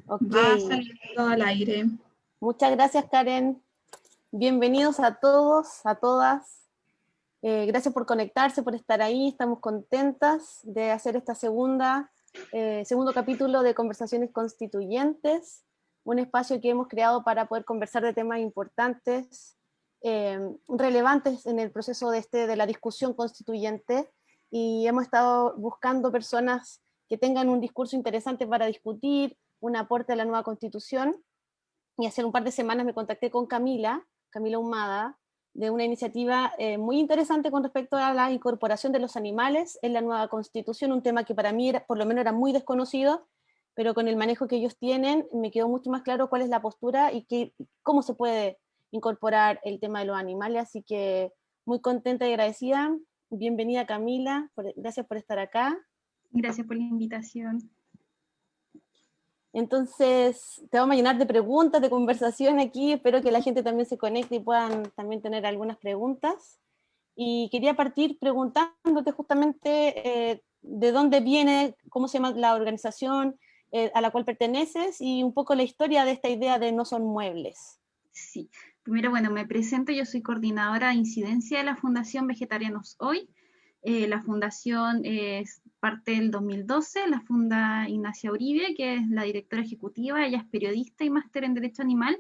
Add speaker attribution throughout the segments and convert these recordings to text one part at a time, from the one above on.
Speaker 1: Ok,
Speaker 2: Va saliendo al aire.
Speaker 1: muchas gracias Karen. Bienvenidos a todos, a todas. Gracias por conectarse, por estar ahí. Estamos contentas de hacer esta segundo capítulo de Conversaciones Constituyentes, un espacio que hemos creado para poder conversar de temas importantes, relevantes en el proceso de la discusión constituyente, y hemos estado buscando personas que tengan un discurso interesante para discutir, un aporte a la nueva Constitución, y hace un par de semanas me contacté con Camila Humada, de una iniciativa muy interesante con respecto a la incorporación de los animales en la nueva Constitución, un tema que para mí por lo menos era muy desconocido, pero con el manejo que ellos tienen me quedó mucho más claro cuál es la postura y cómo se puede incorporar el tema de los animales, así que muy contenta y agradecida. Bienvenida Camila, gracias por estar acá.
Speaker 2: Gracias por la invitación.
Speaker 1: Entonces, te vamos a llenar de preguntas, de conversación aquí. Espero que la gente también se conecte y puedan también tener algunas preguntas. Y quería partir preguntándote justamente de dónde viene, cómo se llama la organización a la cual perteneces y un poco la historia de esta idea de no son muebles.
Speaker 2: Sí, primero, bueno, me presento, yo soy coordinadora de incidencia de la Fundación Vegetarianos Hoy. La fundación es parte del 2012, la funda Ignacia Uribe, que es la directora ejecutiva, ella es periodista y máster en Derecho Animal.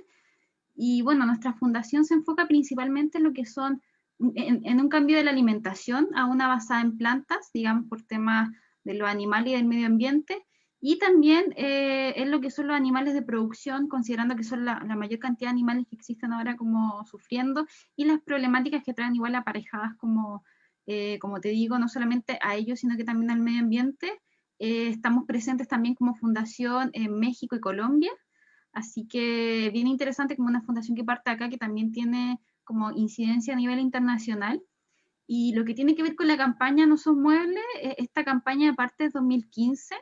Speaker 2: Y bueno, nuestra fundación se enfoca principalmente en lo que son, en un cambio de la alimentación a una basada en plantas, digamos, por temas de los animales y del medio ambiente, y también en lo que son los animales de producción, considerando que son la mayor cantidad de animales que existen ahora como sufriendo, y las problemáticas que traen igual aparejadas como te digo, no solamente a ellos, sino que también al medio ambiente. Estamos presentes también como fundación en México y Colombia, así que bien interesante como una fundación que parte acá, que también tiene como incidencia a nivel internacional. Y lo que tiene que ver con la campaña No Son Muebles, esta campaña parte de 2015,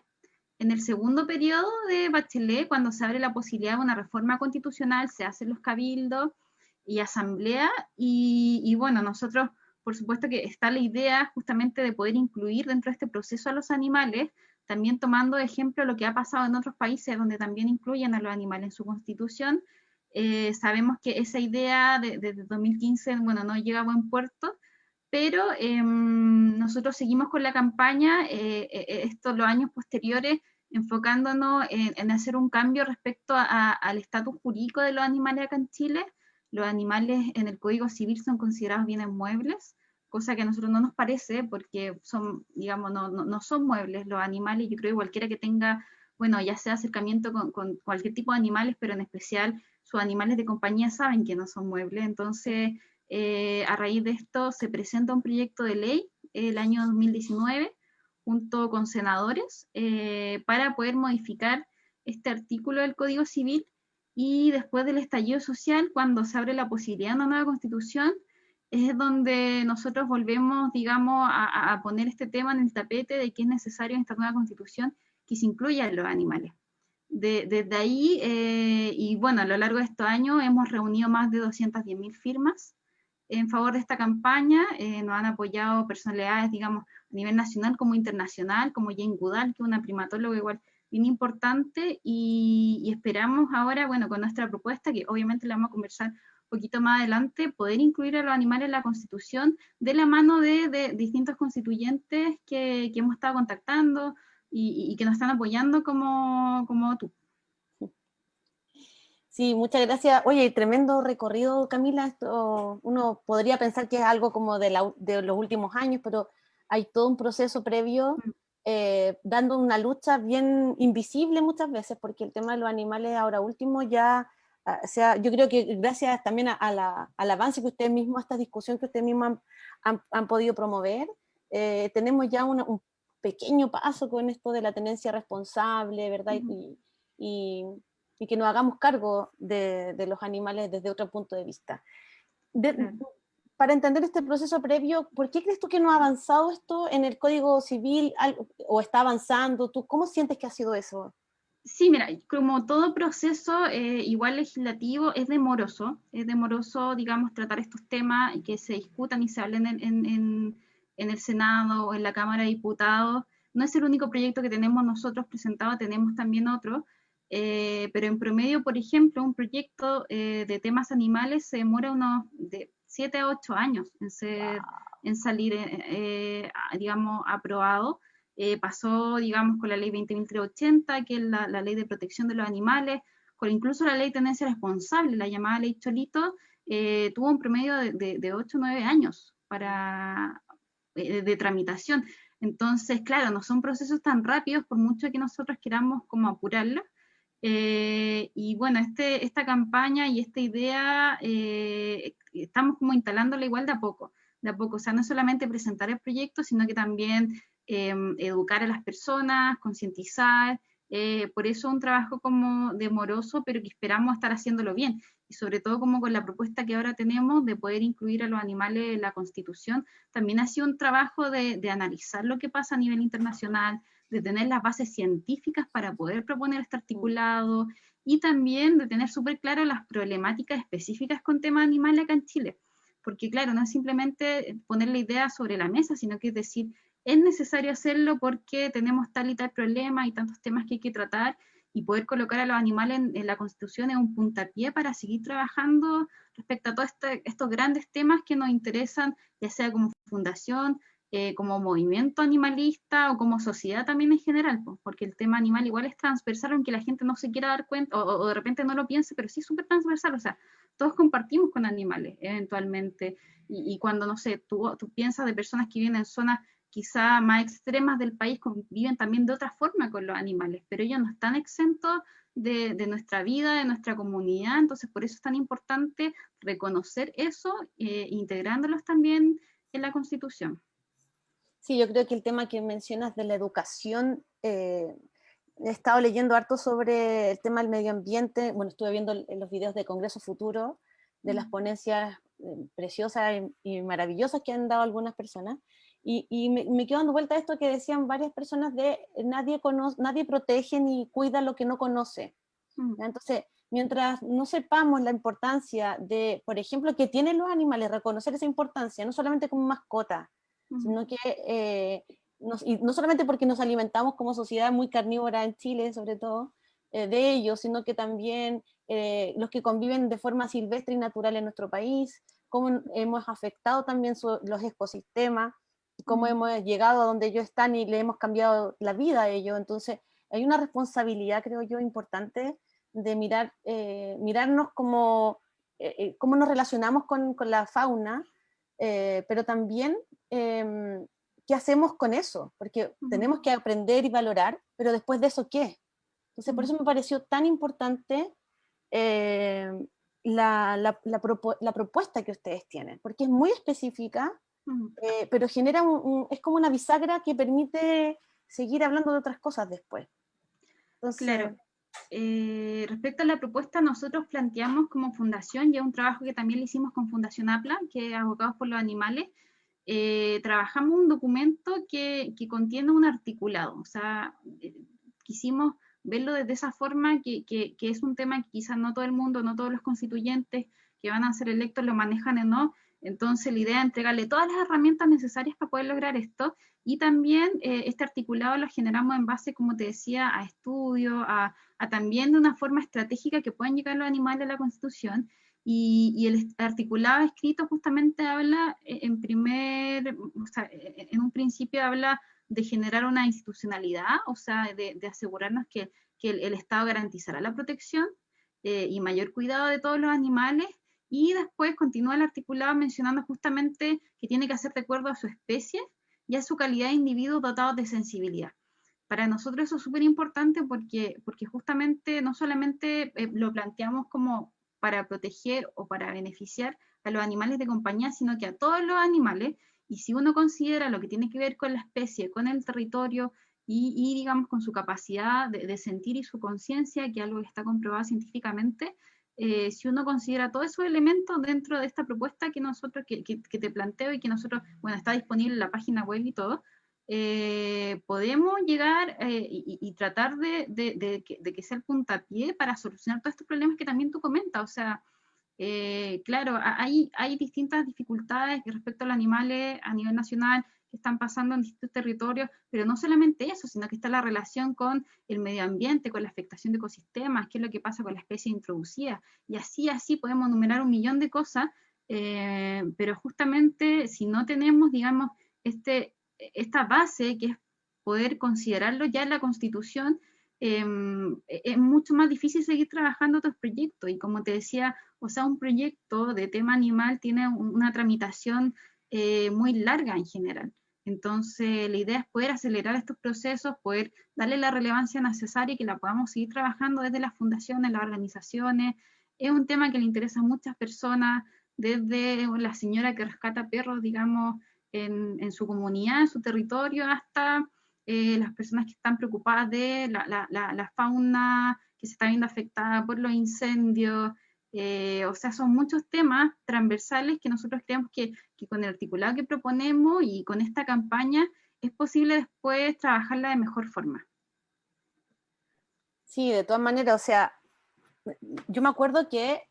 Speaker 2: en el segundo periodo de Bachelet, cuando se abre la posibilidad de una reforma constitucional, se hacen los cabildos y asamblea, y bueno, nosotros, por supuesto que está la idea justamente de poder incluir dentro de este proceso a los animales, también tomando de ejemplo lo que ha pasado en otros países donde también incluyen a los animales en su constitución. Sabemos que esa idea desde 2015, bueno, no llega a buen puerto, pero nosotros seguimos con la campaña, estos los años posteriores, enfocándonos en hacer un cambio respecto al estatus jurídico de los animales acá en Chile. Los animales en el Código Civil son considerados bienes muebles, cosa que a nosotros no nos parece, porque son, digamos, no son muebles los animales. Yo creo que cualquiera que tenga, bueno, ya sea acercamiento con cualquier tipo de animales, pero en especial sus animales de compañía saben que no son muebles. Entonces, a raíz de esto se presenta un proyecto de ley el año 2019 junto con senadores para poder modificar este artículo del Código Civil, y después del estallido social, cuando se abre la posibilidad de una nueva constitución, es donde nosotros volvemos, digamos, a poner este tema en el tapete de que es necesario en esta nueva constitución que se incluyan los animales. Desde ahí, y bueno, a lo largo de estos años hemos reunido más de 210.000 firmas en favor de esta campaña. Nos han apoyado personalidades, digamos, a nivel nacional como internacional, como Jane Goodall, que es una primatóloga igual bien importante, y esperamos ahora, bueno, con nuestra propuesta, que obviamente la vamos a conversar un poquito más adelante, poder incluir a los animales en la Constitución de la mano de distintos constituyentes que hemos estado contactando y que nos están apoyando como tú.
Speaker 1: Sí, muchas gracias. Oye, tremendo recorrido, Camila. Esto, uno podría pensar que es algo como de los últimos años, pero hay todo un proceso previo dando una lucha bien invisible muchas veces, porque el tema de los animales ahora último ya, yo creo que gracias también al avance que ustedes mismos, a esta discusión que ustedes mismos han podido promover, tenemos ya un pequeño paso con esto de la tenencia responsable, ¿verdad? Y, y que nos hagamos cargo de los animales desde otro punto de vista.
Speaker 2: Claro.
Speaker 1: Para entender este proceso previo, ¿por qué crees tú que no ha avanzado esto en el Código Civil o está avanzando? ¿Tú cómo sientes que ha sido eso?
Speaker 2: Sí, mira, como todo proceso igual legislativo es demoroso, digamos, tratar estos temas y que se discutan y se hablen en el Senado o en la Cámara de Diputados. No es el único proyecto que tenemos nosotros presentado, tenemos también otro, pero en promedio, por ejemplo, un proyecto de temas animales se demora unos de 7 a 8 años en salir, digamos, aprobado. Pasó, digamos, con la ley 20.380, que es la ley de protección de los animales, con incluso la ley de tenencia responsable, la llamada ley Cholito, tuvo un promedio de 8 o 9 años de tramitación. Entonces, claro, no son procesos tan rápidos por mucho que nosotros queramos como apurarlo. Y bueno, esta campaña y esta idea estamos como instalándola igual de a poco, o sea, no solamente presentar el proyecto, sino que también educar a las personas, concientizar, por eso un trabajo como demoroso, pero que esperamos estar haciéndolo bien, y sobre todo como con la propuesta que ahora tenemos de poder incluir a los animales en la Constitución, también ha sido un trabajo de analizar lo que pasa a nivel internacional, de tener las bases científicas para poder proponer este articulado y también de tener súper claro las problemáticas específicas con temas animales acá en Chile. Porque claro, no es simplemente poner la idea sobre la mesa, sino que es decir, es necesario hacerlo porque tenemos tal y tal problema y tantos temas que hay que tratar y poder colocar a los animales en la Constitución es un puntapié para seguir trabajando respecto a todos estos grandes temas que nos interesan, ya sea como fundación, como movimiento animalista o como sociedad también en general, pues, porque el tema animal igual es transversal, aunque la gente no se quiera dar cuenta o de repente no lo piense, pero sí es súper transversal, o sea, todos compartimos con animales eventualmente, y cuando, no sé, tú piensas de personas que viven en zonas quizá más extremas del país, viven también de otra forma con los animales, pero ellos no están exentos de nuestra vida, de nuestra comunidad, entonces por eso es tan importante reconocer eso, integrándolos también en la Constitución.
Speaker 1: Sí, yo creo que el tema que mencionas de la educación, he estado leyendo harto sobre el tema del medio ambiente, bueno, estuve viendo los videos de Congreso Futuro, de las ponencias preciosas y maravillosas que han dado algunas personas, y me quedo dando vuelta a esto que decían varias personas de nadie protege ni cuida lo que no conoce. ¿Ya? Entonces, mientras no sepamos la importancia de, por ejemplo, que tienen los animales, reconocer esa importancia, no solamente como mascota, sino que y no solamente porque nos alimentamos como sociedad muy carnívora en Chile, sobre todo, de ellos, sino que también los que conviven de forma silvestre y natural en nuestro país, cómo hemos afectado también los ecosistemas, cómo hemos llegado a donde ellos están y le hemos cambiado la vida a ellos. Entonces, hay una responsabilidad, creo yo, importante de mirarnos como cómo nos relacionamos con la fauna, pero también qué hacemos con eso, porque tenemos que aprender y valorar, pero después de eso, ¿qué? Entonces, por eso me pareció tan importante eh, la propuesta que ustedes tienen, porque es muy específica, pero genera es como una bisagra que permite seguir hablando de otras cosas después. Entonces,
Speaker 2: Claro. Respecto a la propuesta, nosotros planteamos como fundación, ya un trabajo que también le hicimos con Fundación APLA, que es Abogados por los Animales, trabajamos un documento que contiene un articulado, o sea, quisimos verlo desde esa forma, que es un tema que quizás no todo el mundo, no todos los constituyentes que van a ser electos lo manejan o no, entonces la idea es entregarle todas las herramientas necesarias para poder lograr esto, y también este articulado lo generamos en base, como te decía, a estudios, a también de una forma estratégica que puedan llegar los animales a la Constitución, y el articulado escrito justamente habla o sea, en un principio habla de generar una institucionalidad, o sea, de asegurarnos que el Estado garantizará la protección y mayor cuidado de todos los animales, y después continúa el articulado mencionando justamente que tiene que hacer de acuerdo a su especie y a su calidad de individuos dotados de sensibilidad. Para nosotros eso es súper importante porque justamente no solamente lo planteamos como para proteger o para beneficiar a los animales de compañía, sino que a todos los animales, y si uno considera lo que tiene que ver con la especie, con el territorio y digamos con su capacidad de sentir y su conciencia, que es algo que está comprobado científicamente, si uno considera todos esos elementos dentro de esta propuesta que nosotros, que te planteo y que nosotros, bueno, está disponible en la página web y todo, podemos llegar y tratar de que sea el puntapié para solucionar todos estos problemas que también tú comentas. O sea, claro, hay distintas dificultades respecto a los animales a nivel nacional, que están pasando en distintos territorios, pero no solamente eso, sino que está la relación con el medio ambiente, con la afectación de ecosistemas, qué es lo que pasa con la especie introducida, y así podemos enumerar un millón de cosas, pero justamente si no tenemos, digamos, esta base que es poder considerarlo ya en la Constitución, es mucho más difícil seguir trabajando otros proyectos. Y como te decía, o sea, un proyecto de tema animal tiene una tramitación muy larga en general. Entonces, la idea es poder acelerar estos procesos, poder darle la relevancia necesaria y que la podamos seguir trabajando desde las fundaciones, las organizaciones. Es un tema que le interesa a muchas personas, desde la señora que rescata perros, digamos, en su comunidad, en su territorio, hasta las personas que están preocupadas de la fauna que se está viendo afectada por los incendios. O sea, son muchos temas transversales que nosotros creemos que con el articulado que proponemos y con esta campaña es posible después trabajarla de mejor forma.
Speaker 1: Sí, de todas maneras, o sea, yo me acuerdo que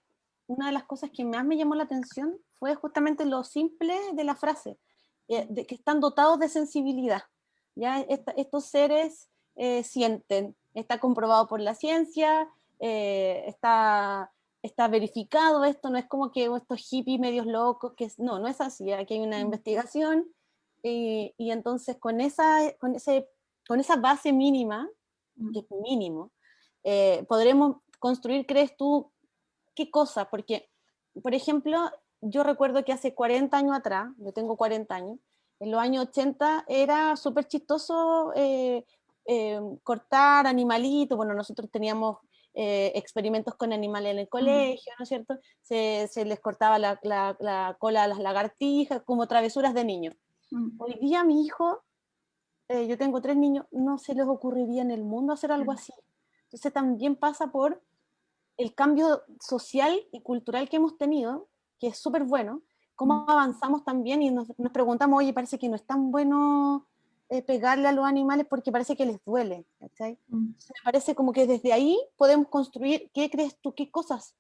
Speaker 1: una de las cosas que más me llamó la atención fue justamente lo simple de la frase, de que están dotados de sensibilidad. ¿Ya? Estos seres sienten, está comprobado por la ciencia, está verificado esto, no es como que estos hippies medios locos, no es así, aquí hay una investigación, y entonces con esa base mínima, que es mínimo, podremos construir, ¿crees tú, qué cosa? Porque, por ejemplo, yo recuerdo que hace 40 años atrás, yo tengo 40 años, en los años 80 era súper chistoso cortar animalitos. Bueno, nosotros teníamos experimentos con animales en el colegio, ¿no es cierto? Se les cortaba la cola a las lagartijas, como travesuras de niños. Hoy día a mi hijo, yo tengo 3 niños, no se les ocurriría en el mundo hacer algo así. Entonces también pasa por el cambio social y cultural que hemos tenido, que es súper bueno, cómo avanzamos también y nos preguntamos, oye, parece que no es tan bueno pegarle a los animales porque parece que les duele, ¿cachai? Entonces, me parece como que desde ahí podemos construir. ¿Qué crees tú? ¿Qué cosas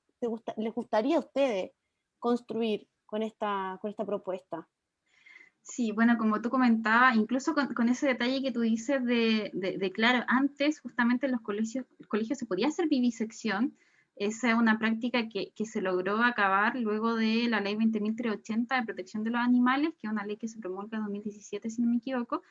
Speaker 1: les gustaría a ustedes construir con esta propuesta?
Speaker 2: Sí, bueno, como tú comentabas, incluso con ese detalle que tú dices claro, antes justamente en los colegios se podía hacer vivisección. Esa es una práctica que se logró acabar luego de la ley 20.380 de protección de los animales, que es una ley que se promulga en 2017, si no me equivoco,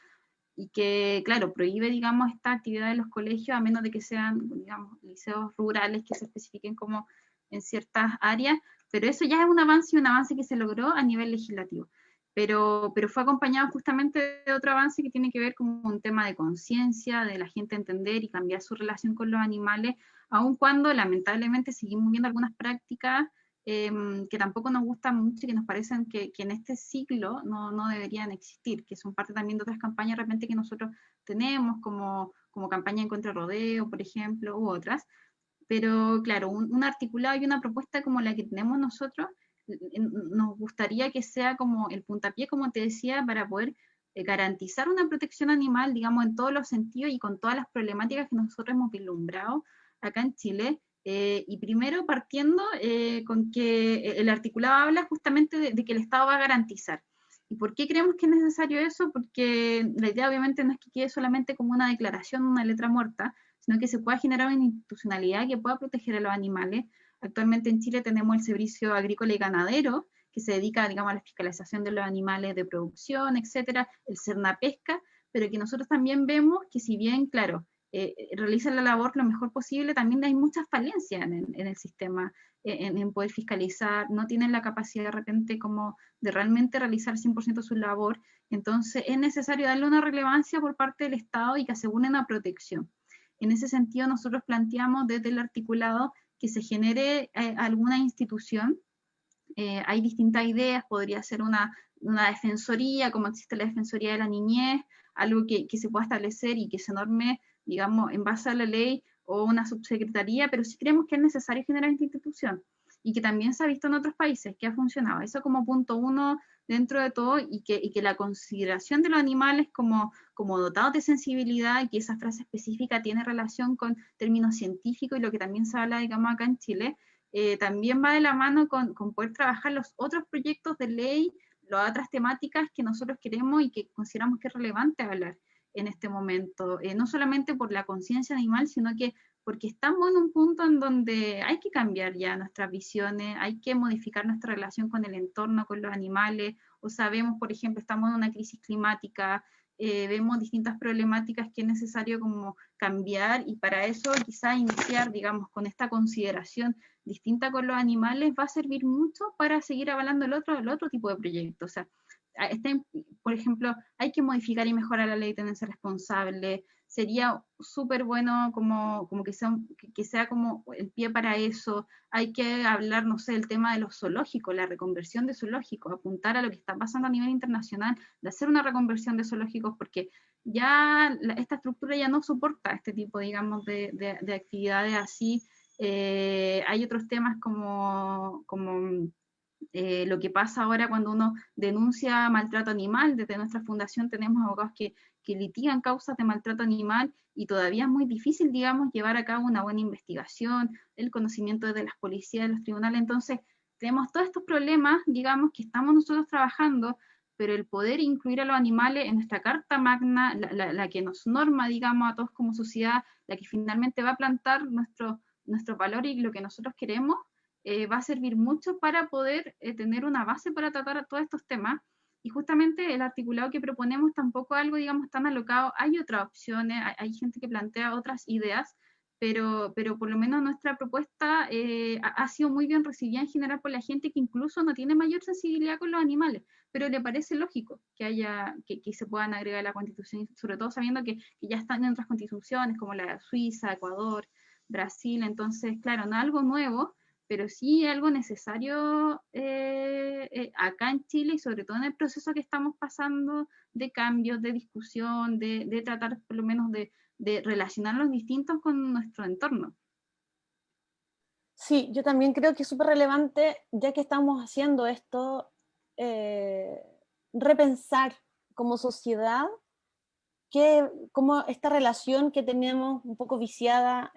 Speaker 2: y que, claro, prohíbe, digamos, esta actividad en los colegios a menos de que sean, digamos, liceos rurales que se especifiquen como en ciertas áreas, pero eso ya es un avance y un avance que se logró a nivel legislativo. Pero fue acompañado justamente de otro avance que tiene que ver con un tema de conciencia, de la gente entender y cambiar su relación con los animales, aun cuando lamentablemente seguimos viendo algunas prácticas que tampoco nos gustan mucho y que nos parecen que en este ciclo no deberían existir, que son parte también de otras campañas de repente que nosotros tenemos, como campaña en contra del rodeo, por ejemplo, u otras. Pero claro, un articulado y una propuesta como la que tenemos nosotros, nos gustaría que sea como el puntapié, como te decía, para poder garantizar una protección animal, digamos, en todos los sentidos y con todas las problemáticas que nosotros hemos vislumbrado acá en Chile. Y primero partiendo con que el articulado habla justamente de que el Estado va a garantizar. ¿Y por qué creemos que es necesario eso? Porque la idea obviamente no es que quede solamente como una declaración, una letra muerta, sino que se pueda generar una institucionalidad que pueda proteger a los animales. Actualmente en Chile tenemos el Servicio Agrícola y Ganadero, que se dedica, digamos, a la fiscalización de los animales de producción, etcétera, el Cernapesca, pero que nosotros también vemos que si bien, claro, realizan la labor lo mejor posible, también hay muchas falencias en el sistema, en poder fiscalizar, no tienen la capacidad de repente como de realmente realizar 100% su labor, entonces es necesario darle una relevancia por parte del Estado y que asegure una protección. En ese sentido, nosotros planteamos desde el articulado que se genere alguna institución. Hay distintas ideas, podría ser una defensoría, como existe la Defensoría de la Niñez, algo que se pueda establecer y que se norme, digamos, en base a la ley, o una subsecretaría, pero sí creemos que es necesario generar esta institución y que también se ha visto en otros países que ha funcionado. Eso como punto uno dentro de todo, y que la consideración de los animales como dotados de sensibilidad, y que esa frase específica tiene relación con términos científicos y lo que también se habla, digamos, acá en Chile, también va de la mano con poder trabajar los otros proyectos de ley, las otras temáticas que nosotros queremos y que consideramos que es relevante hablar en este momento, no solamente por la conciencia animal, sino que porque estamos en un punto en donde hay que cambiar ya nuestras visiones, hay que modificar nuestra relación con el entorno, con los animales, o sabemos, por ejemplo, estamos en una crisis climática, vemos distintas problemáticas que es necesario como cambiar, y para eso quizá iniciar, digamos, con esta consideración distinta con los animales va a servir mucho para seguir avalando el otro tipo de proyectos. O sea, por ejemplo, hay que modificar y mejorar la ley de tenencia responsable. Sería súper bueno como que sea como el pie para eso. Hay que hablar, no sé, el tema de los zoológicos, la reconversión de zoológicos, apuntar a lo que está pasando a nivel internacional, de hacer una reconversión de zoológicos, porque ya esta estructura ya no soporta este tipo, digamos, de actividades así. Hay otros temas como lo que pasa ahora cuando uno denuncia maltrato animal. Desde nuestra fundación tenemos abogados que litigan causas de maltrato animal, y todavía es muy difícil, digamos, llevar a cabo una buena investigación, el conocimiento de las policías, de los tribunales. Entonces, tenemos todos estos problemas, digamos, que estamos nosotros trabajando, pero el poder incluir a los animales en nuestra Carta Magna, la que nos norma, digamos, a todos como sociedad, la que finalmente va a plantar nuestro valor y lo que nosotros queremos, va a servir mucho para poder tener una base para tratar todos estos temas. Y justamente el articulado que proponemos tampoco es algo, digamos, tan alocado. Hay otras opciones, hay gente que plantea otras ideas, pero por lo menos nuestra propuesta ha sido muy bien recibida en general por la gente que incluso no tiene mayor sensibilidad con los animales, pero le parece lógico que se puedan agregar a la Constitución, sobre todo sabiendo que ya están en otras constituciones como la de Suiza, Ecuador, Brasil. Entonces, claro, no es algo nuevo, pero sí algo necesario acá en Chile, y sobre todo en el proceso que estamos pasando de cambios, de discusión, de tratar por lo menos de relacionar los distintos con nuestro entorno.
Speaker 1: Sí, yo también creo que es súper relevante, ya que estamos haciendo esto, eh, repensar como sociedad cómo esta relación que tenemos un poco viciada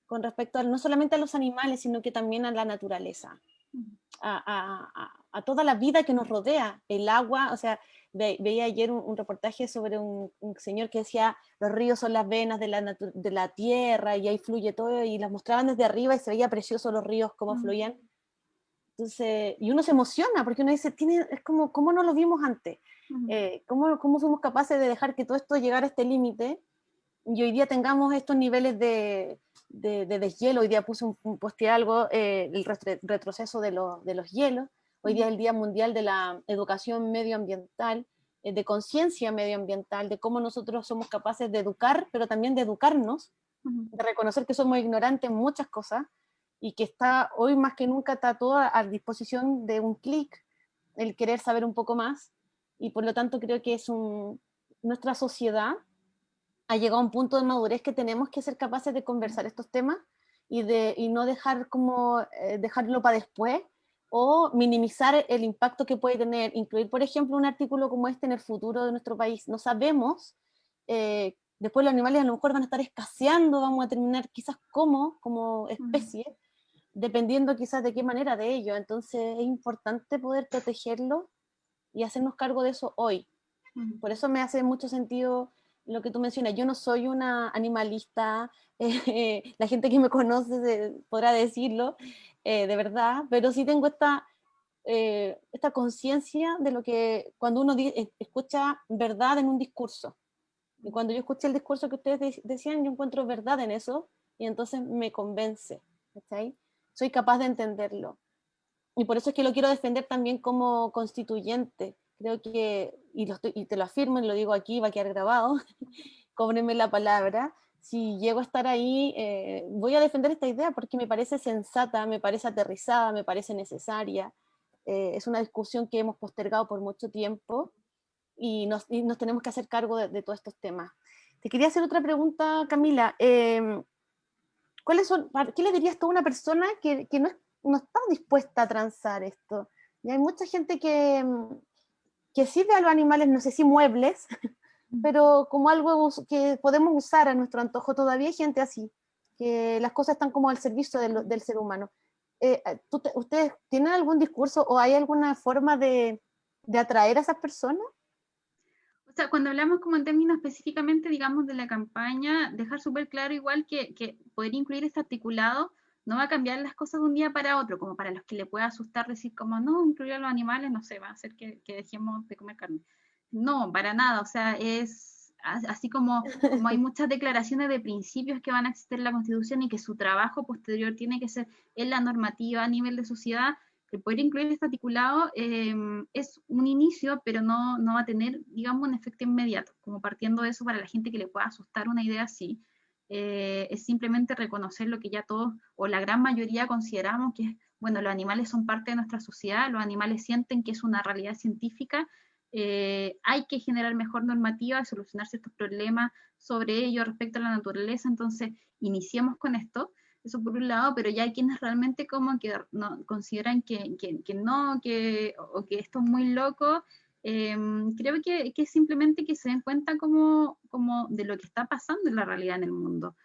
Speaker 1: con respecto no solamente a los animales, sino que también a la naturaleza, a toda la vida que nos rodea, el agua. O sea, veía ayer un reportaje sobre un señor que decía, los ríos son las venas de la tierra, y ahí fluye todo, y las mostraban desde arriba y se veía precioso los ríos, cómo fluían. Entonces, y uno se emociona, porque uno dice, es como, ¿cómo no lo vimos antes? ¿Cómo somos capaces de dejar que todo esto llegara a este límite? Y hoy día tengamos estos niveles de deshielo. Hoy día posteé algo, el retroceso de los hielos. Hoy día es el Día Mundial de la Educación Medioambiental, de conciencia medioambiental, de cómo nosotros somos capaces de educar, pero también de educarnos, de reconocer que somos ignorantes en muchas cosas, y que está hoy más que nunca, está todo a disposición de un clic, el querer saber un poco más. Y por lo tanto creo que nuestra sociedad ha llegado a un punto de madurez que tenemos que ser capaces de conversar estos temas, y no dejar dejarlo para después, o minimizar el impacto que puede tener. Incluir, por ejemplo, un artículo como este en el futuro de nuestro país. No sabemos, después los animales a lo mejor van a estar escaseando, vamos a terminar quizás como especie, dependiendo quizás de qué manera de ello. Entonces es importante poder protegerlo y hacernos cargo de eso hoy. Por eso me hace mucho sentido lo que tú mencionas. Yo no soy una animalista, la gente que me conoce podrá decirlo, de verdad, pero sí tengo esta conciencia de lo que cuando uno escucha verdad en un discurso. Y cuando yo escuché el discurso que ustedes decían, yo encuentro verdad en eso, y entonces me convence, ¿sí? Soy capaz de entenderlo. Y por eso es que lo quiero defender también como constituyente. Creo que, y te lo afirmo y lo digo aquí, va a quedar grabado, cóbrenme la palabra, si llego a estar ahí, voy a defender esta idea porque me parece sensata, me parece aterrizada, me parece necesaria. Es una discusión que hemos postergado por mucho tiempo, y nos tenemos que hacer cargo de todos estos temas. Te quería hacer otra pregunta, Camila. ¿Qué le dirías tú a una persona que no está dispuesta a transar esto? Y hay mucha gente que sí ve a los animales, no sé si muebles, pero como algo que podemos usar a nuestro antojo. Todavía hay gente así, que las cosas están como al servicio del ser humano. ¿ustedes tienen algún discurso o hay alguna forma de atraer a esas personas?
Speaker 2: O sea, cuando hablamos como en términos específicamente, digamos, de la campaña, dejar súper claro igual que poder incluir este articulado no va a cambiar las cosas de un día para otro, como para los que le pueda asustar decir como, no, incluir a los animales, no sé, va a hacer que dejemos de comer carne. No, para nada, o sea, es así como hay muchas declaraciones de principios que van a existir en la Constitución y que su trabajo posterior tiene que ser en la normativa a nivel de sociedad. El poder incluir este articulado es un inicio, pero no va a tener, digamos, un efecto inmediato, como partiendo de eso para la gente que le pueda asustar una idea así. Es simplemente reconocer lo que ya todos, o la gran mayoría consideramos que es, bueno, los animales son parte de nuestra sociedad, los animales sienten que es una realidad científica, hay que generar mejor normativa, solucionar ciertos problemas sobre ello respecto a la naturaleza, entonces iniciemos con esto. Eso por un lado, pero ya hay quienes realmente como que no, consideran que no, o que esto es muy loco. Creo que simplemente que se den cuenta como de lo que está pasando en la realidad en el mundo.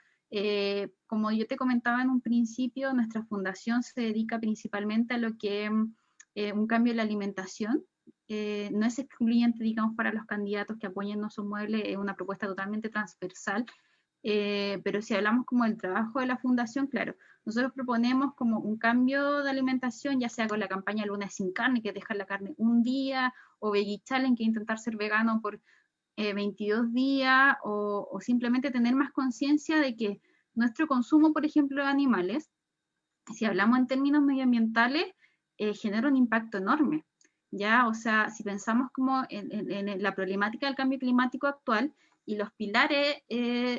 Speaker 2: Como yo te comentaba en un principio, nuestra fundación se dedica principalmente a lo que un cambio en la alimentación. No es excluyente, digamos, para los candidatos que apoyen No Son Muebles, es una propuesta totalmente transversal. Pero si hablamos como del trabajo de la fundación, claro, nosotros proponemos como un cambio de alimentación, ya sea con la campaña Lunes sin carne, que es dejar la carne un día, o Veggie Challenge, que es intentar ser vegano por 22 días, o simplemente tener más conciencia de que nuestro consumo, por ejemplo, de animales, si hablamos en términos medioambientales, genera un impacto enorme. ¿Ya? O sea, si pensamos como en la problemática del cambio climático actual y los pilares,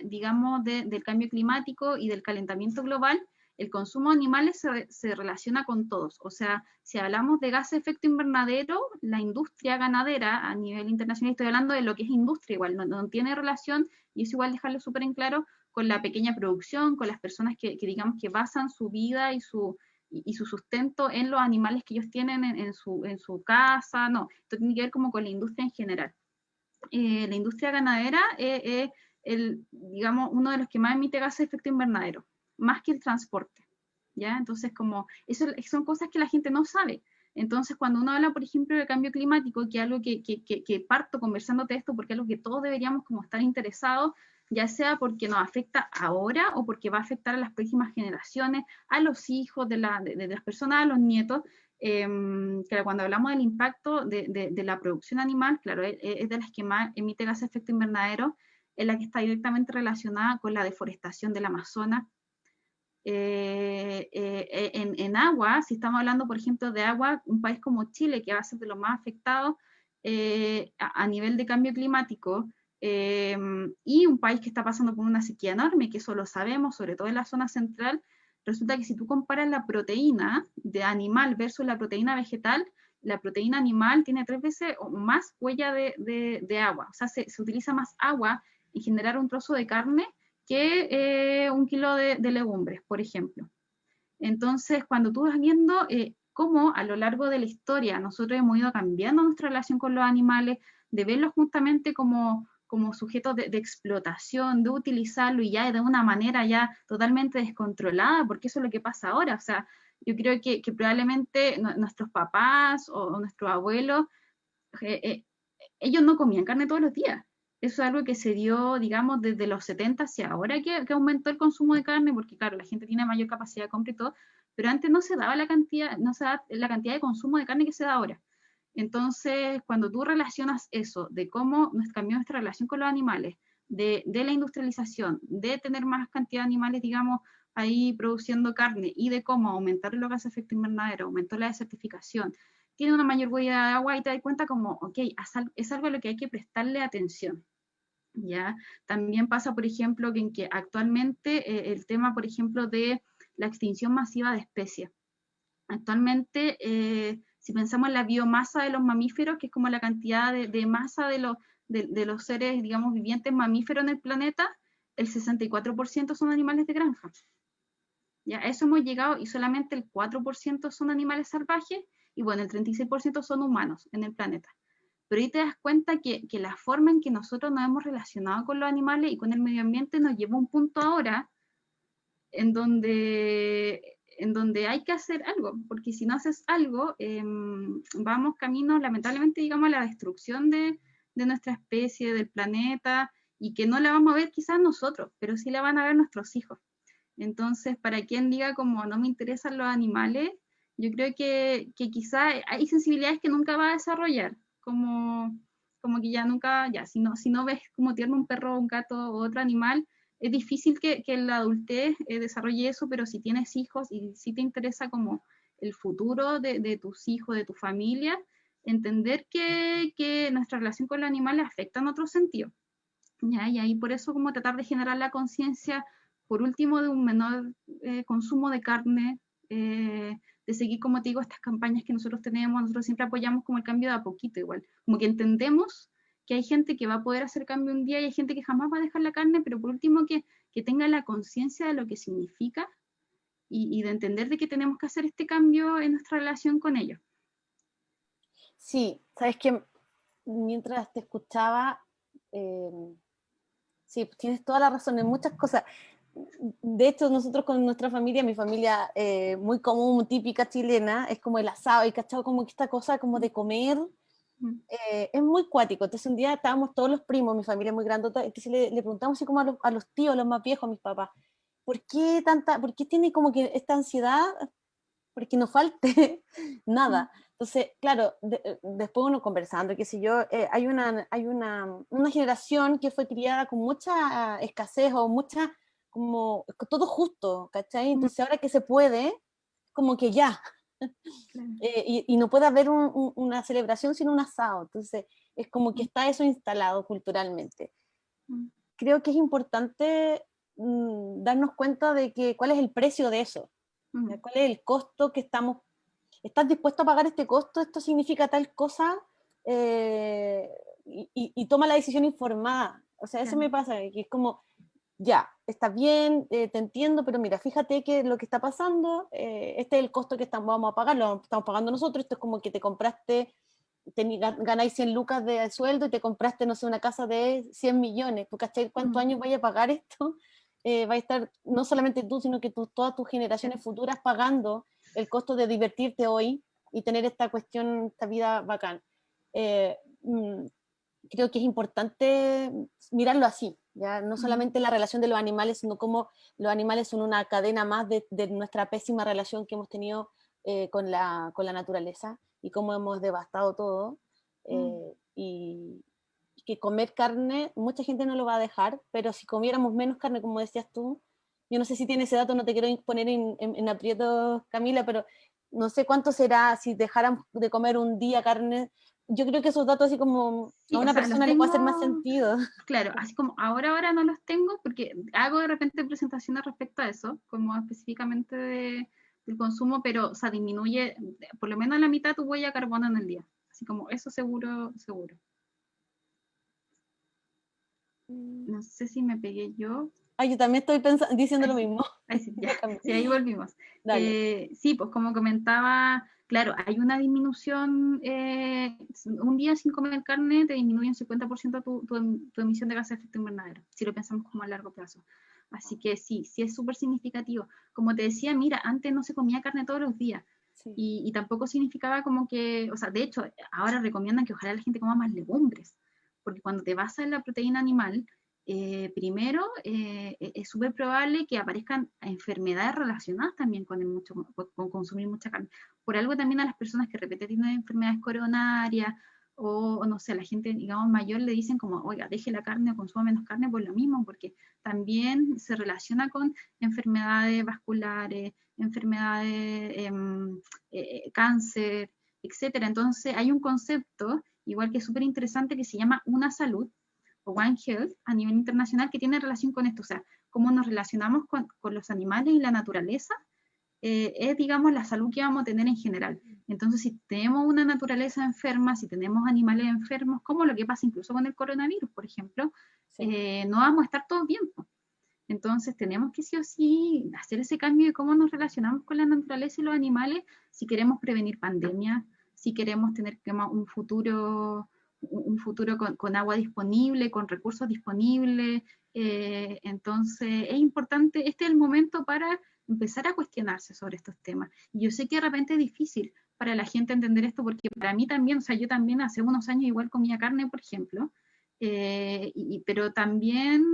Speaker 2: digamos, del cambio climático y del calentamiento global, el consumo de animales se relaciona con todos. O sea, si hablamos de gases de efecto invernadero, la industria ganadera a nivel internacional, estoy hablando de lo que es industria igual, no tiene relación, y es igual dejarlo súper en claro, con la pequeña producción, con las personas que digamos que basan su vida y su sustento en los animales que ellos tienen en su casa, no, esto tiene que ver como con la industria en general. La industria ganadera es, digamos, uno de los que más emite gases de efecto invernadero, más que el transporte, ¿ya? Entonces, como, eso son cosas que la gente no sabe. Entonces, cuando uno habla, por ejemplo, de cambio climático, que es algo que parto conversándote esto, porque es algo que todos deberíamos como estar interesados, ya sea porque nos afecta ahora o porque va a afectar a las próximas generaciones, a los hijos de las personas, a los nietos. Claro, cuando hablamos del impacto de la producción animal, claro, es de las que más emite gases de efecto invernadero, es la que está directamente relacionada con la deforestación del Amazonas. En agua, si estamos hablando, por ejemplo, de agua, un país como Chile, que va a ser de los más afectados a nivel de cambio climático, y un país que está pasando por una sequía enorme, que eso lo sabemos, sobre todo en la zona central, resulta que si tú comparas la proteína de animal versus la proteína vegetal, la proteína animal tiene 3 veces o más huella de agua, o sea, se utiliza más agua en generar un trozo de carne que 1 kilo de legumbres, por ejemplo. Entonces, cuando tú vas viendo cómo a lo largo de la historia nosotros hemos ido cambiando nuestra relación con los animales, de verlos justamente como sujetos de explotación, de utilizarlo y ya de una manera ya totalmente descontrolada, porque eso es lo que pasa ahora. O sea, yo creo que probablemente nuestros papás o nuestros abuelos, eh, eh, ellos no comían carne todos los días. Eso es algo que se dio, digamos, desde los 70 hacia ahora que aumentó el consumo de carne, porque claro, la gente tiene mayor capacidad de compra y todo, pero antes no se daba la cantidad, no se da la cantidad de consumo de carne que se da ahora. Entonces, cuando tú relacionas eso de cómo nos cambió nuestra relación con los animales, de la industrialización, de tener más cantidad de animales, digamos, ahí produciendo carne, y de cómo aumentar los gases de efecto invernadero, aumentó la desertificación, tiene una mayor huella de agua y te das cuenta como, ok, es algo a lo que hay que prestarle atención. ¿Ya? También pasa, por ejemplo, que en que actualmente el tema, por ejemplo, de la extinción masiva de especies. Actualmente, si pensamos en la biomasa de los mamíferos, que es como la cantidad de masa de los seres, digamos, vivientes mamíferos en el planeta, el 64% son animales de granja. Ya, a eso hemos llegado y solamente el 4% son animales salvajes y bueno, el 36% son humanos en el planeta. Pero ahí te das cuenta que la forma en que nosotros nos hemos relacionado con los animales y con el medio ambiente nos llevó a un punto ahora en donde en donde hay que hacer algo, porque si no haces algo, vamos camino, lamentablemente, digamos, a la destrucción de nuestra especie, del planeta, y que no la vamos a ver quizás nosotros, pero sí la van a ver nuestros hijos. Entonces, para quien diga como no me interesan los animales, yo creo que quizá hay sensibilidades que nunca va a desarrollar, como que ya nunca, ya, si no ves como tierno un perro, un gato o otro animal, es difícil que en la adultez desarrolle eso, pero si tienes hijos y si te interesa como el futuro de tus hijos, de tu familia, entender que nuestra relación con los animales afecta en otro sentido. ¿Ya? Y ahí por eso como tratar de generar la conciencia, por último, de un menor consumo de carne, de seguir, como te digo, estas campañas que nosotros tenemos, nosotros siempre apoyamos como el cambio de a poquito igual, como que entendemos que hay gente que va a poder hacer cambio un día y hay gente que jamás va a dejar la carne, pero por último que tenga la conciencia de lo que significa y de entender de que tenemos que hacer este cambio en nuestra relación con ellos.
Speaker 1: Sí, sabes que mientras te escuchaba, sí, pues tienes toda la razón en muchas cosas. De hecho, nosotros con nuestra familia, mi familia muy común, típica chilena, es como el asado, y cachado como que esta cosa como de comer, es muy cuático. Entonces un día estábamos todos los primos, mi familia es muy grandota, entonces le preguntamos así como a los tíos, los más viejos, a mis papás, ¿por qué tiene como que esta ansiedad? Porque no falte nada. Entonces, claro, después uno conversando, qué sé yo, hay una generación que fue criada con mucha escasez o mucha, como, todo justo, ¿cachai? Entonces ahora que se puede, como que ya,
Speaker 2: Claro.
Speaker 1: y no puede haber una celebración sin un asado. Entonces, es como que está eso instalado culturalmente. Creo que es importante darnos cuenta de que cuál es el precio de eso, cuál es el costo que ¿estás dispuesto a pagar este costo? ¿Esto significa tal cosa? Y toma la decisión informada. O sea, eso me pasa, que es como, ya, está bien, te entiendo, pero mira, fíjate que lo que está pasando, este es el costo que vamos a pagar, lo estamos pagando nosotros. Esto es como que te compraste, ganáis 100 lucas de sueldo y te compraste, no sé, una casa de 100 millones. ¿Tú cachai cuántos años vaya a pagar esto? Va a estar no solamente tú, sino que todas tus generaciones futuras pagando el costo de divertirte hoy y tener esta cuestión, esta vida bacán. Eh, mm, Creo que es importante mirarlo así, ¿ya? No solamente la relación de los animales, sino como los animales son una cadena más de nuestra pésima relación que hemos tenido con la naturaleza y cómo hemos devastado todo. Y que comer carne, mucha gente no lo va a dejar, pero si comiéramos menos carne, como decías tú, yo no sé si tienes ese dato, no te quiero poner en aprietos, Camila, pero no sé cuánto será si dejáramos de comer un día carne. Yo creo que esos datos así como a
Speaker 2: Sí, o
Speaker 1: una
Speaker 2: sea, los
Speaker 1: persona le puede hacer más
Speaker 2: tengo,
Speaker 1: sentido.
Speaker 2: claro, así como ahora no los tengo porque hago de repente presentaciones respecto a eso, como específicamente del consumo, pero o sea, disminuye por lo menos a la mitad tu huella de carbono en el día. Así como eso seguro, seguro. No sé si me pegué yo.
Speaker 1: Ay, yo también estoy diciendo
Speaker 2: Ahí
Speaker 1: lo
Speaker 2: sí,
Speaker 1: mismo.
Speaker 2: ahí sí, ya,
Speaker 1: Ya cambié.
Speaker 2: sí, ahí volvimos.
Speaker 1: Dale.
Speaker 2: Sí, pues como comentaba, claro, hay una disminución, un día sin comer carne te disminuye un 50% tu emisión de gases de efecto invernadero, si lo pensamos como a largo plazo. Así que sí es súper significativo. Como te decía, mira, antes no se comía carne todos los días.
Speaker 1: Sí.
Speaker 2: Y tampoco significaba como que, o sea, de hecho, ahora recomiendan que ojalá la gente coma más legumbres, porque cuando te basas en la proteína animal, primero, es súper probable que aparezcan enfermedades relacionadas también con consumir mucha carne. Por algo también a las personas que de repente tienen enfermedades coronarias o no sé, a la gente, digamos, mayor le dicen como, oiga, deje la carne o consuma menos carne por lo mismo, porque también se relaciona con enfermedades vasculares, enfermedades, cáncer, etcétera. Entonces hay un concepto, igual que es súper interesante, que se llama una salud, o One Health a nivel internacional que tiene relación con esto, o sea, cómo nos relacionamos con los animales y la naturaleza, es, digamos, la salud que vamos a tener en general. Entonces, si tenemos una naturaleza enferma, si tenemos animales enfermos, como lo que pasa incluso con el coronavirus, por ejemplo,
Speaker 1: Sí.
Speaker 2: no vamos a estar todos bien. Entonces, tenemos que sí o sí hacer ese cambio de cómo nos relacionamos con la naturaleza y los animales si queremos prevenir pandemias, si queremos tener un futuro con agua disponible, con recursos disponibles. Entonces, es importante, este es el momento para empezar a cuestionarse sobre estos temas. Y yo sé que de repente es difícil para la gente entender esto, porque para mí también, o sea, yo también hace unos años igual comía carne, por ejemplo, pero también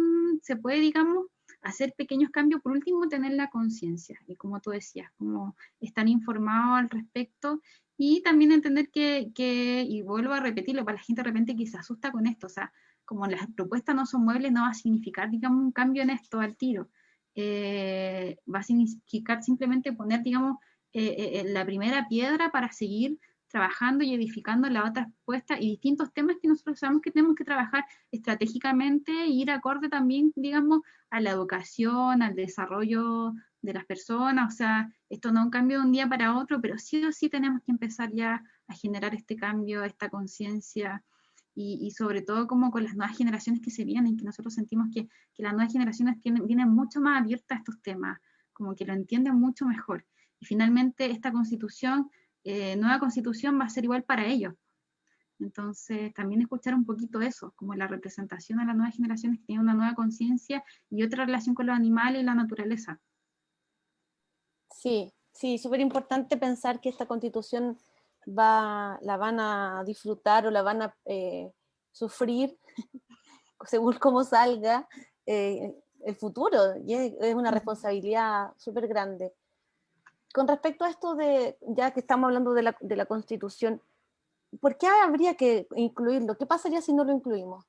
Speaker 2: se puede, digamos, hacer pequeños cambios, por último, tener la conciencia, y como tú decías, como estar informado al respecto, y también entender y vuelvo a repetirlo, para la gente de repente que se asusta con esto, o sea, como las propuestas no son muebles, no va a significar, digamos, un cambio en esto al tiro. Va a significar simplemente poner, digamos, la primera piedra para seguir trabajando y edificando las otras propuestas y distintos temas que nosotros sabemos que tenemos que trabajar estratégicamente e ir acorde también, digamos, a la educación, al desarrollo de las personas. O sea, esto no es un cambio de un día para otro, pero sí o sí tenemos que empezar ya a generar este cambio, esta conciencia. Y sobre todo como con las nuevas generaciones que se vienen, que nosotros sentimos que las nuevas generaciones vienen mucho más abiertas a estos temas, como que lo entienden mucho mejor. Y finalmente esta constitución, nueva constitución va a ser igual para ellos. Entonces también escuchar un poquito eso, como la representación a las nuevas generaciones que tienen una nueva conciencia y otra relación con los animales y la naturaleza.
Speaker 1: Sí, sí, súper importante pensar que esta constitución la van a disfrutar o la van a sufrir según cómo salga el futuro, y es una responsabilidad súper grande. Con respecto a esto ya que estamos hablando de la constitución, ¿por qué habría que incluirlo? ¿Qué pasaría si no lo incluimos?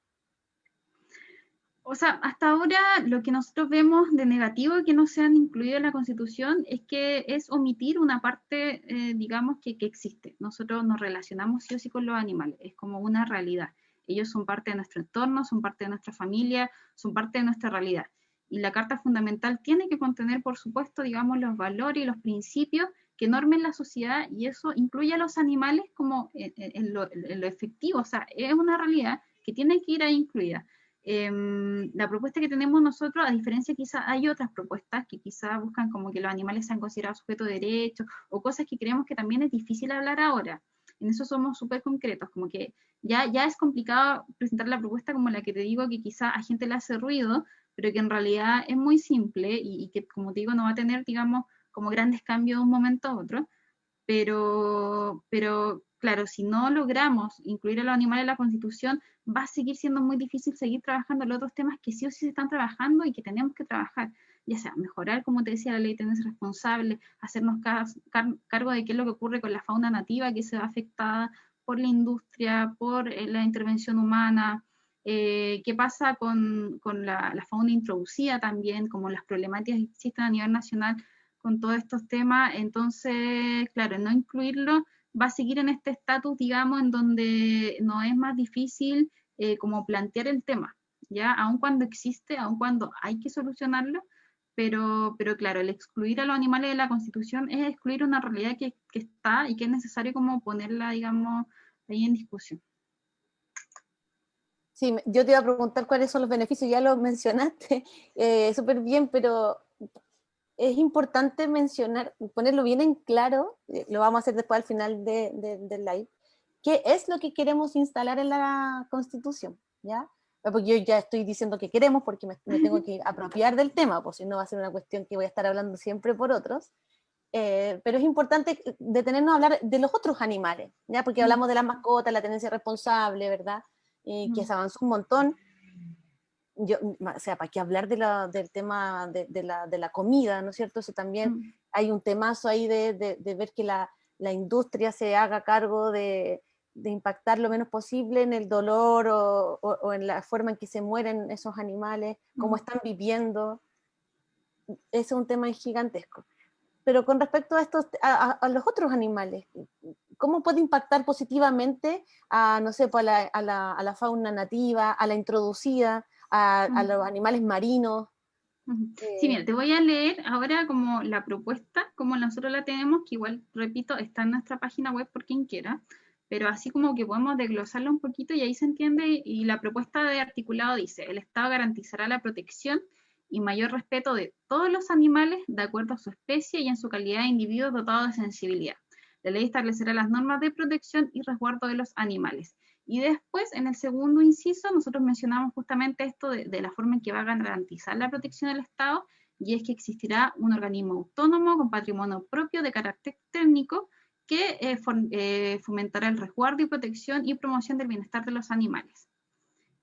Speaker 2: O sea, hasta ahora lo que nosotros vemos de negativo que no se han incluido en la Constitución es que es omitir una parte, digamos, que existe. Nosotros nos relacionamos sí o sí con los animales, es como una realidad. Ellos son parte de nuestro entorno, son parte de nuestra familia, son parte de nuestra realidad. Y la Carta Fundamental tiene que contener, por supuesto, digamos, los valores y los principios que normen la sociedad, y eso incluye a los animales como en lo efectivo. O sea, es una realidad que tiene que ir ahí incluida. La propuesta que tenemos nosotros, a diferencia quizá hay otras propuestas que quizá buscan como que los animales sean considerados sujetos de derechos o cosas que creemos que también es difícil hablar ahora. En eso somos súper concretos, como que ya es complicado presentar la propuesta como la que te digo que quizá a gente le hace ruido, pero que en realidad es muy simple y que, como te digo, no va a tener, digamos, como grandes cambios de un momento a otro. Pero claro, si no logramos incluir a los animales en la Constitución, va a seguir siendo muy difícil seguir trabajando en los otros temas que sí o sí se están trabajando y que tenemos que trabajar, ya sea mejorar, como te decía, la ley de tenencia responsable, hacernos cargo de qué es lo que ocurre con la fauna nativa que se ve afectada por la industria, por la intervención humana, qué pasa con la fauna introducida también, como las problemáticas que existen a nivel nacional con todos estos temas. Entonces, claro, no incluirlo va a seguir en este estatus, digamos, en donde no es más difícil como plantear el tema, ¿ya? Aun cuando existe, aun cuando hay que solucionarlo, pero claro, el excluir a los animales de la Constitución es excluir una realidad que está y que es necesario como ponerla, digamos, ahí en discusión.
Speaker 1: Sí, yo te iba a preguntar cuáles son los beneficios, ya lo mencionaste súper bien, pero es importante mencionar, ponerlo bien en claro, lo vamos a hacer después al final del live, qué es lo que queremos instalar en la Constitución, ¿ya? Porque yo ya estoy diciendo que queremos porque me tengo que apropiar del tema, pues si no va a ser una cuestión que voy a estar hablando siempre por otros. Pero es importante detenernos a hablar de los otros animales, ¿ya? Porque hablamos de las mascotas, la tenencia responsable, ¿verdad? Que se avanzó un montón. O sea, ¿para qué hablar del tema de la comida, ¿no es cierto? Eso también hay un temazo ahí de ver que la industria se haga cargo de impactar lo menos posible en el dolor o en la forma en que se mueren esos animales, cómo están viviendo. Ese es un tema gigantesco. Pero con respecto a los otros animales, ¿cómo puede impactar positivamente a, no sé, pues a la fauna nativa, a la introducida, a los animales marinos?
Speaker 2: Sí, mira, te voy a leer ahora como la propuesta, como nosotros la tenemos, que igual, repito, está en nuestra página web por quien quiera, pero así como que podemos desglosarla un poquito y ahí se entiende, y la propuesta de articulado dice: el Estado garantizará la protección y mayor respeto de todos los animales de acuerdo a su especie y en su calidad de individuos dotados de sensibilidad. La ley establecerá las normas de protección y resguardo de los animales. Y después, en el segundo inciso, nosotros mencionamos justamente esto de la forma en que va a garantizar la protección del Estado, y es que existirá un organismo autónomo con patrimonio propio de carácter técnico que fomentará el resguardo y protección y promoción del bienestar de los animales.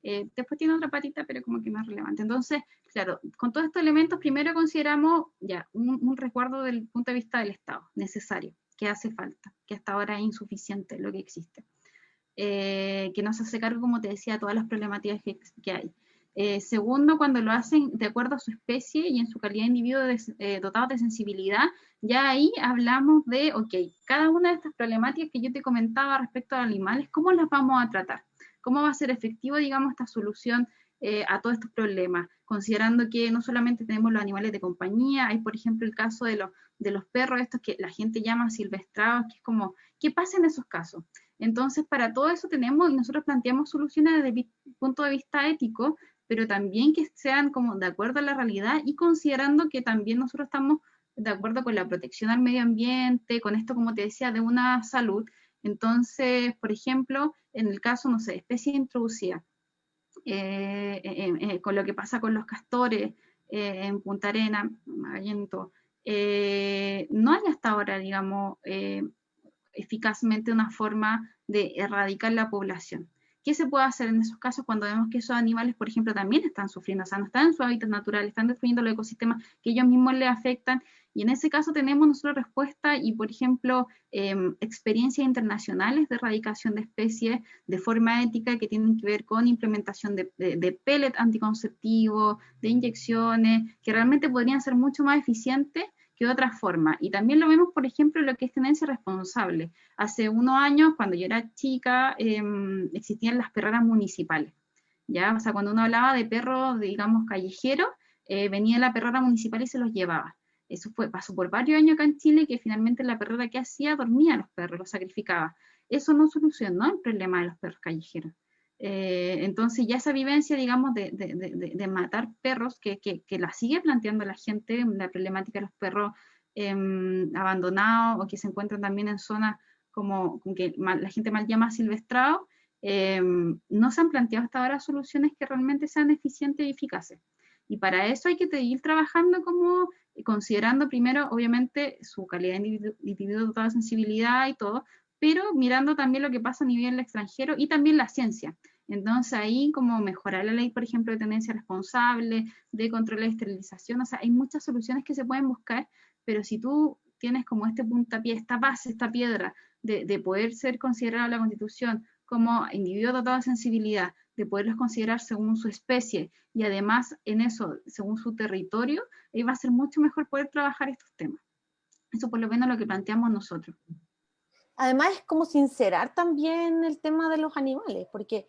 Speaker 2: Después tiene otra patita, pero como que más relevante. Entonces, claro, con todos estos elementos, primero consideramos ya un resguardo desde el punto de vista del Estado, necesario, que hace falta, que hasta ahora es insuficiente lo que existe. Que no se hace cargo, como te decía, de todas las problemáticas que hay. Segundo, cuando lo hacen de acuerdo a su especie y en su calidad de individuo dotado de sensibilidad, ya ahí hablamos de, ok, cada una de estas problemáticas que yo te comentaba respecto a animales, ¿cómo las vamos a tratar? ¿Cómo va a ser efectivo, digamos, esta solución a todos estos problemas? Considerando que no solamente tenemos los animales de compañía, hay, por ejemplo, el caso de los perros, estos que la gente llama silvestrados, que es como, ¿qué pasa en esos casos? Entonces, para todo eso tenemos, y nosotros planteamos soluciones desde el punto de vista ético, pero también que sean como de acuerdo a la realidad y considerando que también nosotros estamos de acuerdo con la protección al medio ambiente, con esto, como te decía, de una salud. Entonces, por ejemplo, en el caso, no sé, especie introducida, con lo que pasa con los castores en Punta Arena, Magallento, no hay hasta ahora, digamos, eficazmente una forma de erradicar la población. ¿Qué se puede hacer en esos casos cuando vemos que esos animales, por ejemplo, también están sufriendo, o sea, no están en su hábitat natural, están destruyendo los ecosistemas que ellos mismos les afectan? Y en ese caso tenemos nuestra respuesta y, por ejemplo, experiencias internacionales de erradicación de especies de forma ética que tienen que ver con implementación de pellet anticonceptivos, de inyecciones, que realmente podrían ser mucho más eficientes que de otra forma. Y también lo vemos, por ejemplo, en lo que es tenencia responsable. Hace unos años, cuando yo era chica, existían las perreras municipales, ¿ya? O sea, cuando uno hablaba de perros, digamos, callejeros, venía la perrera municipal y se los llevaba. Eso pasó por varios años acá en Chile, que finalmente la perrera que hacía dormía a los perros, los sacrificaba. Eso no solucionó el problema de los perros callejeros. Entonces ya esa vivencia, digamos, de matar perros, que la sigue planteando la gente, la problemática de los perros abandonados o que se encuentran también en zonas como que la gente mal llama silvestrado, no se han planteado hasta ahora soluciones que realmente sean eficientes y eficaces. Y para eso hay que seguir trabajando como considerando primero, obviamente, su calidad de individuo dotado de sensibilidad y todo, pero mirando también lo que pasa a nivel extranjero y también la ciencia. Entonces ahí como mejorar la ley, por ejemplo, de tenencia responsable, de control de esterilización, o sea, hay muchas soluciones que se pueden buscar, pero si tú tienes como este puntapié, esta base, esta piedra de poder ser considerado la Constitución como individuo dotado de sensibilidad, de poderlos considerar según su especie y además en eso, según su territorio, ahí va a ser mucho mejor poder trabajar estos temas. Eso por lo menos lo que planteamos nosotros.
Speaker 1: Además es como sincerar también el tema de los animales, porque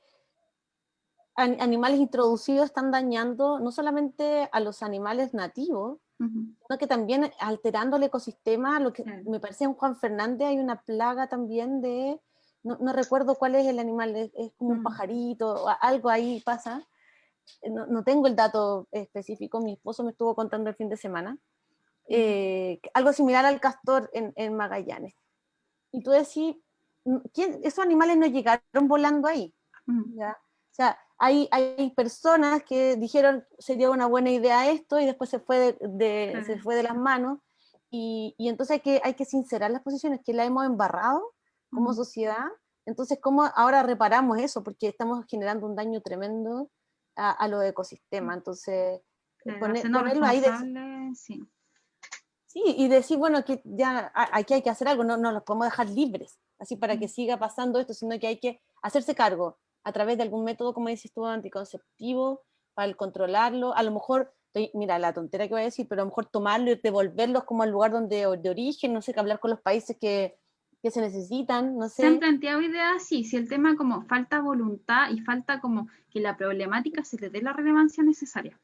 Speaker 1: animales introducidos están dañando no solamente a los animales nativos, sino que también alterando el ecosistema. Lo que me parece en Juan Fernández hay una plaga también de, no recuerdo cuál es el animal, es como un pajarito, algo ahí pasa. No tengo el dato específico, mi esposo me estuvo contando el fin de semana. Algo similar al castor en Magallanes. Y tú decís, esos animales no llegaron volando ahí, ¿ya? O sea, hay personas que dijeron sería una buena idea esto y después se fue se fue de las manos y entonces hay que sincerar las posiciones que la hemos embarrado como sociedad. Entonces, ¿cómo ahora reparamos eso? Porque estamos generando un daño tremendo a los ecosistemas. Entonces, ponerlo ahí
Speaker 2: sí.
Speaker 1: Sí, y decir, bueno, que ya aquí hay que hacer algo, no los podemos dejar libres, así para que siga pasando esto, sino que hay que hacerse cargo a través de algún método, como dices tú, anticonceptivo, para controlarlo. A lo mejor, mira, la tontera que voy a decir, pero a lo mejor tomarlo y devolverlos como al lugar de origen, no sé, que hablar con los países que se necesitan, no sé.
Speaker 2: Se han planteado ideas así, si el tema como falta voluntad y falta como que la problemática se le dé la relevancia necesaria.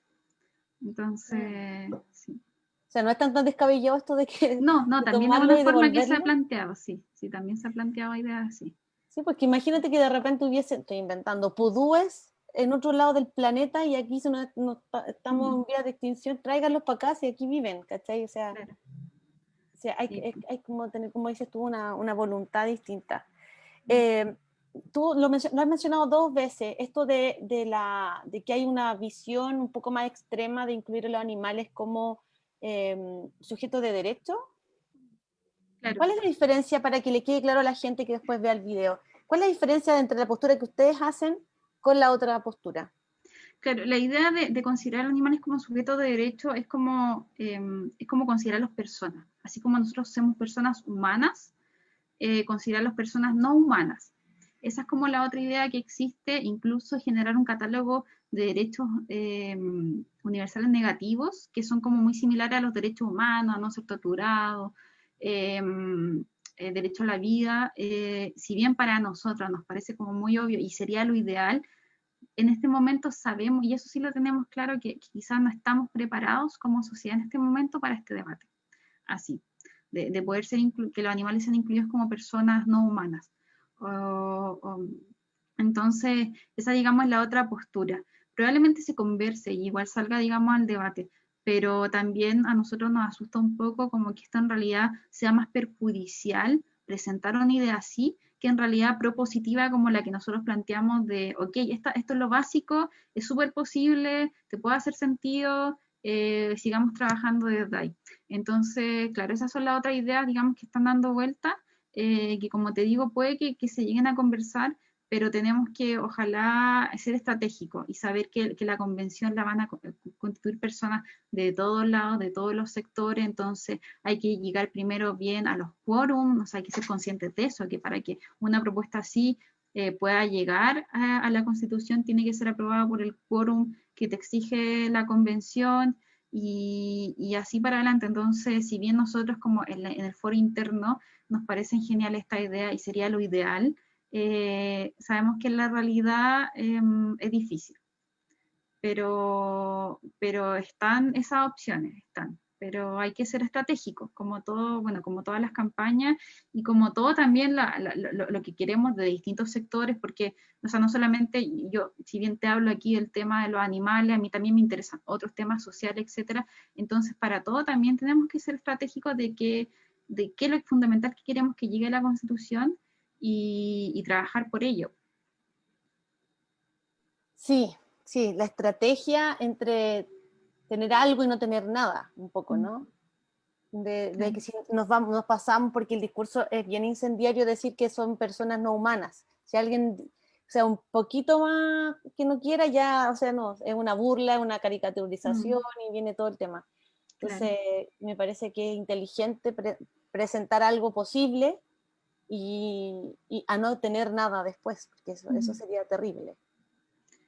Speaker 2: Entonces, sí.
Speaker 1: O sea, no es tan descabellado esto de que...
Speaker 2: No,
Speaker 1: de
Speaker 2: también es una forma que se ha planteado, sí, también se ha planteado ideas así.
Speaker 1: Sí, porque imagínate que de repente estoy inventando, pudúes en otro lado del planeta y aquí estamos en vías de extinción, tráiganlos para acá si aquí viven, ¿cachai? O sea,
Speaker 2: Claro.
Speaker 1: hay como tener, como dices tú, una voluntad distinta. Tú lo has mencionado 2 veces, esto de que hay una visión un poco más extrema de incluir a los animales como sujetos de derecho.
Speaker 2: Claro.
Speaker 1: ¿Cuál es la diferencia para que le quede claro a la gente que después vea el video? ¿Cuál es la diferencia entre la postura que ustedes hacen con la otra postura?
Speaker 2: Claro, la idea de considerar a los animales como sujetos de derecho es como considerarlos personas. Así como nosotros somos personas humanas, considerarlos personas no humanas. Esa es como la otra idea que existe, incluso generar un catálogo de derechos universales negativos, que son como muy similares a los derechos humanos, a no ser torturado, derecho a la vida, si bien para nosotros nos parece como muy obvio y sería lo ideal, en este momento sabemos, y eso sí lo tenemos claro, que quizás no estamos preparados como sociedad en este momento para este debate. Así, de poder ser que los animales sean incluidos como personas no humanas. Entonces, esa, digamos, es la otra postura. Probablemente se converse y igual salga, digamos, al debate, pero también a nosotros nos asusta un poco como que esto en realidad sea más perjudicial presentar una idea así que en realidad propositiva como la que nosotros planteamos de, ok, esto es lo básico, es súper posible, te puede hacer sentido, sigamos trabajando desde ahí. Entonces, claro, esas son las otras ideas, digamos, que están dando vuelta, que como te digo, puede que se lleguen a conversar, pero tenemos que, ojalá, ser estratégicos y saber que la convención la van a constituir personas de todos lados, de todos los sectores, entonces hay que llegar primero bien a los quórums, o sea, hay que ser conscientes de eso, que para que una propuesta así pueda llegar a la Constitución tiene que ser aprobada por el quórum que te exige la convención, y así para adelante. Entonces, si bien nosotros como en el foro interno nos parece genial esta idea y sería lo ideal, sabemos que en la realidad es difícil, pero están esas opciones, están. Pero hay que ser estratégicos, como todo, bueno, como todas las campañas y como todo también lo que queremos de distintos sectores, porque, o sea, no solamente yo, si bien te hablo aquí del tema de los animales, a mí también me interesan otros temas sociales, etcétera. Entonces, para todo también tenemos que ser estratégicos de qué es lo fundamental que queremos que llegue a la Constitución y trabajar por ello.
Speaker 1: Sí, sí, la estrategia entre tener algo y no tener nada, un poco, ¿no? De
Speaker 2: Claro.
Speaker 1: que si nos pasamos, porque el discurso es bien incendiario decir que son personas no humanas. Si alguien, o sea, un poquito más que no quiera, ya, o sea, no, es una burla, es una caricaturización y viene todo el tema.
Speaker 2: Claro.
Speaker 1: Entonces, me parece que es inteligente presentar algo posible y a no tener nada después, porque eso sería terrible.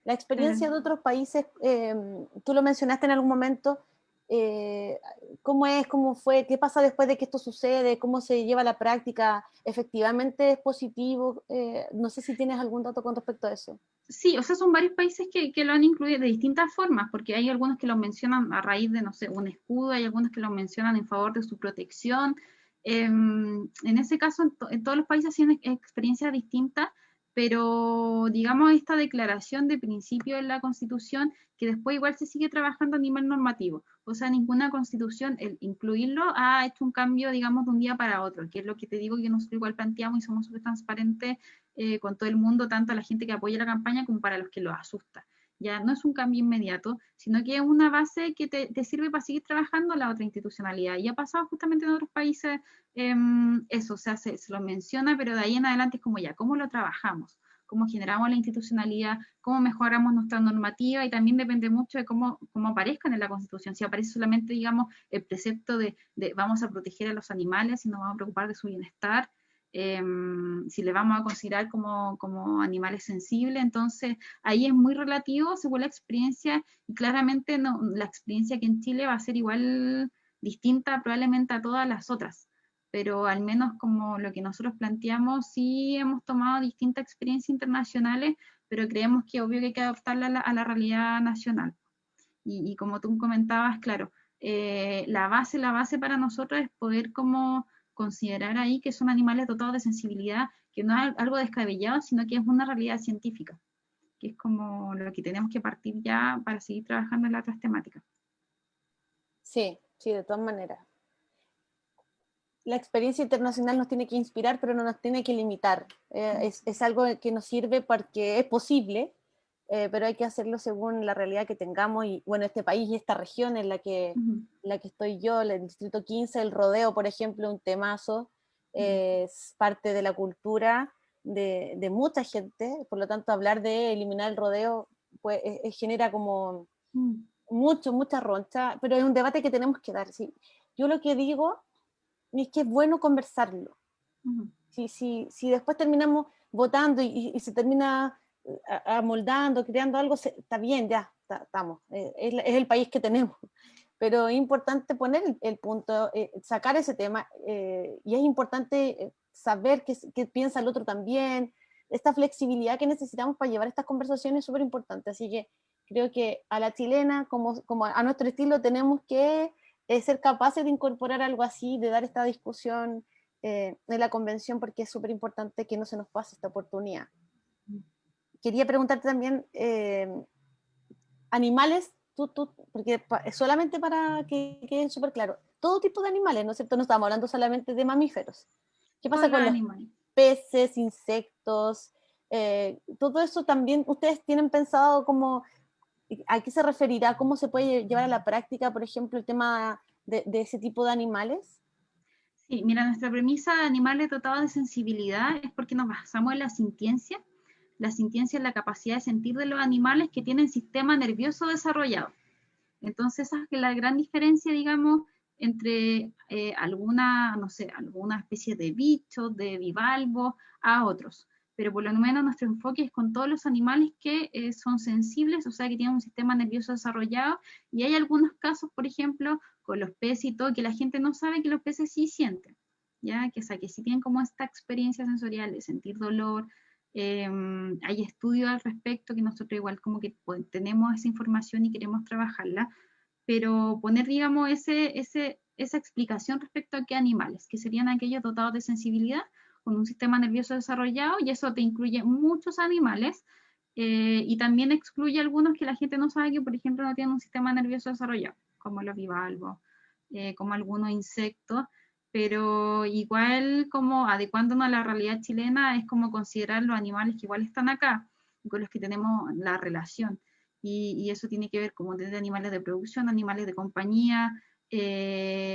Speaker 1: La
Speaker 2: Claro.
Speaker 1: experiencia de otros países, tú lo mencionaste en algún momento, eh, ¿cómo es, cómo fue, qué pasa después de que esto sucede, cómo se lleva a la práctica? ¿Efectivamente es positivo? No sé si tienes algún dato con respecto a eso.
Speaker 2: Sí, o sea, son varios países que lo han incluido de distintas formas, porque hay algunos que lo mencionan a raíz de, no sé, un escudo, hay algunos que lo mencionan en favor de su protección. En ese caso, en todos los países tienen experiencias distintas, pero digamos esta declaración de principio en la Constitución, que después igual se sigue trabajando a nivel normativo. O sea, ninguna Constitución, el incluirlo, ha hecho un cambio, digamos, de un día para otro, que es lo que te digo que nosotros igual planteamos y somos súper transparentes con todo el mundo, tanto a la gente que apoya la campaña como para los que los asusta. Ya no es un cambio inmediato, sino que es una base que te sirve para seguir trabajando la otra institucionalidad. Y ha pasado justamente en otros países eso, o sea, se lo menciona, pero de ahí en adelante es como ya, ¿cómo lo trabajamos? ¿Cómo generamos la institucionalidad? ¿Cómo mejoramos nuestra normativa? Y también depende mucho de cómo aparezcan en la Constitución. Si aparece solamente, digamos, el precepto de vamos a proteger a los animales y nos vamos a preocupar de su bienestar, si le vamos a considerar como animales sensibles, entonces ahí es muy relativo según la experiencia y claramente no, la experiencia aquí en Chile va a ser igual distinta probablemente a todas las otras, pero al menos como lo que nosotros planteamos, sí hemos tomado distintas experiencias internacionales, pero creemos que obvio que hay que adaptarla a la realidad nacional. Y como tú comentabas, claro, la base para nosotros es poder como considerar ahí que son animales dotados de sensibilidad, que no es algo descabellado, sino que es una realidad científica, que es como lo que tenemos que partir ya para seguir trabajando en las otras temáticas.
Speaker 1: Sí, sí, de todas maneras. La experiencia internacional nos tiene que inspirar, pero no nos tiene que limitar. Es algo que nos sirve porque es posible, pero hay que hacerlo según la realidad que tengamos, y bueno, este país y esta región en la que estoy yo, el Distrito 15, el rodeo, por ejemplo, un temazo, es parte de la cultura de mucha gente, por lo tanto hablar de eliminar el rodeo pues, genera como mucha roncha, pero es un debate que tenemos que dar. ¿Sí? Yo lo que digo es que es bueno conversarlo. Si después terminamos votando y se termina amoldando, creando algo, está bien, ya, estamos. Es el país que tenemos. Pero es importante poner el punto, sacar ese tema, y es importante saber qué piensa el otro también. Esta flexibilidad que necesitamos para llevar estas conversaciones es súper importante. Así que creo que a la chilena, como a nuestro estilo, tenemos que ser capaces de incorporar algo así, de dar esta discusión en la convención, porque es súper importante que no se nos pase esta oportunidad. Quería preguntarte también, animales, porque solamente para que quede súper claro, todo tipo de animales, ¿no es cierto? No estamos hablando solamente de mamíferos. ¿Qué
Speaker 2: Todos
Speaker 1: pasa
Speaker 2: los
Speaker 1: con los
Speaker 2: animales.
Speaker 1: peces, insectos? Todo eso también, ¿ustedes tienen pensado cómo, a qué se referirá, cómo se puede llevar a la práctica, por ejemplo, el tema de ese tipo de animales?
Speaker 2: Sí, mira, nuestra premisa de animales dotados de sensibilidad es porque nos basamos en la sintiencia. La sintiencia es la capacidad de sentir de los animales que tienen sistema nervioso desarrollado. Entonces, esa es la gran diferencia, digamos, entre alguna, no sé, alguna especie de bichos, de bivalvos, a otros. Pero por lo menos nuestro enfoque es con todos los animales que son sensibles, o sea, que tienen un sistema nervioso desarrollado, y hay algunos casos, por ejemplo, con los peces y todo, que la gente no sabe que los peces sí sienten, ¿ya? Que, o sea, que sí tienen como esta experiencia sensorial de sentir dolor. Hay estudios al respecto que nosotros igual como que pues, tenemos esa información y queremos trabajarla, pero poner, digamos, esa explicación respecto a qué animales, que serían aquellos dotados de sensibilidad con un sistema nervioso desarrollado, y eso te incluye muchos animales, y también excluye algunos que la gente no sabe que, por ejemplo, no tienen un sistema nervioso desarrollado, como los bivalvos, como algunos insectos, pero igual como adecuándonos a la realidad chilena es como considerar los animales que igual están acá, con los que tenemos la relación. Y eso tiene que ver como desde animales de producción, animales de compañía,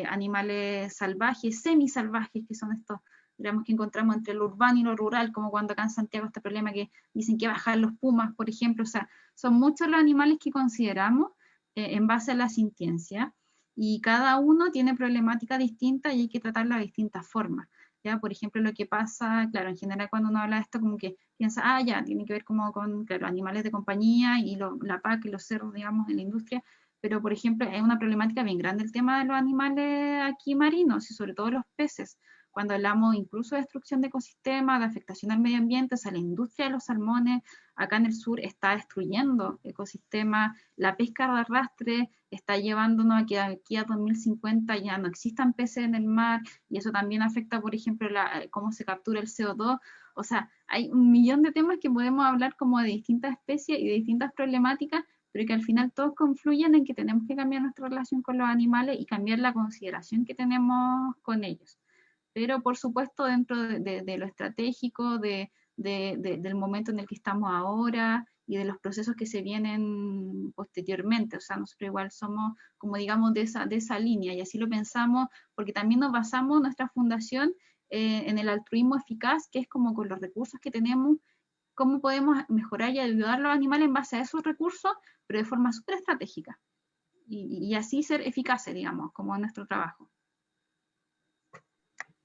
Speaker 2: animales salvajes, semisalvajes, que son estos, digamos, que encontramos entre lo urbano y lo rural, como cuando acá en Santiago este problema que dicen que bajan los pumas, por ejemplo. O sea, son muchos los animales que consideramos en base a la sintiencia, y cada uno tiene problemática distinta y hay que tratarla de distintas formas. ¿Ya? Por ejemplo, lo que pasa, claro, en general cuando uno habla de esto, como que piensa, ah, ya, tiene que ver como con, claro, animales de compañía y la PAC y los cerros, digamos, en la industria, pero, por ejemplo, es una problemática bien grande el tema de los animales aquí marinos y sobre todo los peces. Cuando hablamos incluso de destrucción de ecosistemas, de afectación al medio ambiente, o sea, la industria de los salmones acá en el sur está destruyendo ecosistemas, la pesca de arrastre está llevándonos a que aquí a 2050 ya no existan peces en el mar, y eso también afecta, por ejemplo, cómo se captura el CO2. O sea, hay un millón de temas que podemos hablar como de distintas especies y de distintas problemáticas, pero que al final todos confluyen en que tenemos que cambiar nuestra relación con los animales y cambiar la consideración que tenemos con ellos. Pero por supuesto dentro de lo estratégico, del momento en el que estamos ahora y de los procesos que se vienen posteriormente. O sea, nosotros igual somos, como digamos, de esa línea, y así lo pensamos, porque también nos basamos nuestra fundación en el altruismo eficaz, que es como con los recursos que tenemos, cómo podemos mejorar y ayudar a los animales en base a esos recursos, pero de forma súper estratégica. Y así ser eficaces, digamos, como en nuestro trabajo.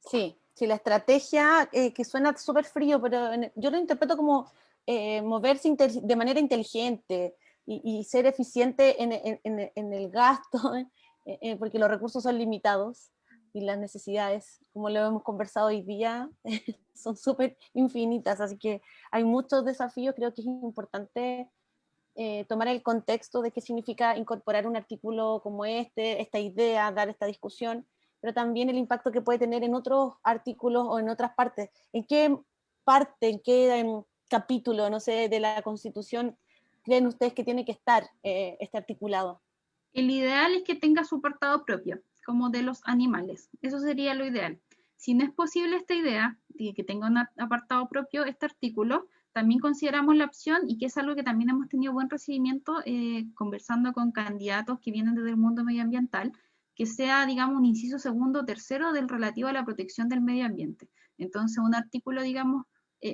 Speaker 1: Sí, sí, la estrategia, que suena súper frío, pero yo lo interpreto como moverse de manera inteligente y ser eficiente en el gasto, porque los recursos son limitados y las necesidades, como lo hemos conversado hoy día, son súper infinitas, así que hay muchos desafíos. Creo que es importante tomar el contexto de qué significa incorporar un artículo como esta idea, dar esta discusión, pero también el impacto que puede tener en otros artículos o en otras partes. ¿En qué parte, en qué capítulo, no sé, de la Constitución creen ustedes que tiene que estar este articulado?
Speaker 2: El ideal es que tenga su apartado propio, como de los animales. Eso sería lo ideal. Si no es posible esta idea de que tenga un apartado propio, este artículo, también consideramos la opción, y que es algo que también hemos tenido buen recibimiento conversando con candidatos que vienen desde el mundo medioambiental, que sea, digamos, un inciso segundo o tercero del relativo a la protección del medio ambiente. Entonces, un artículo, digamos,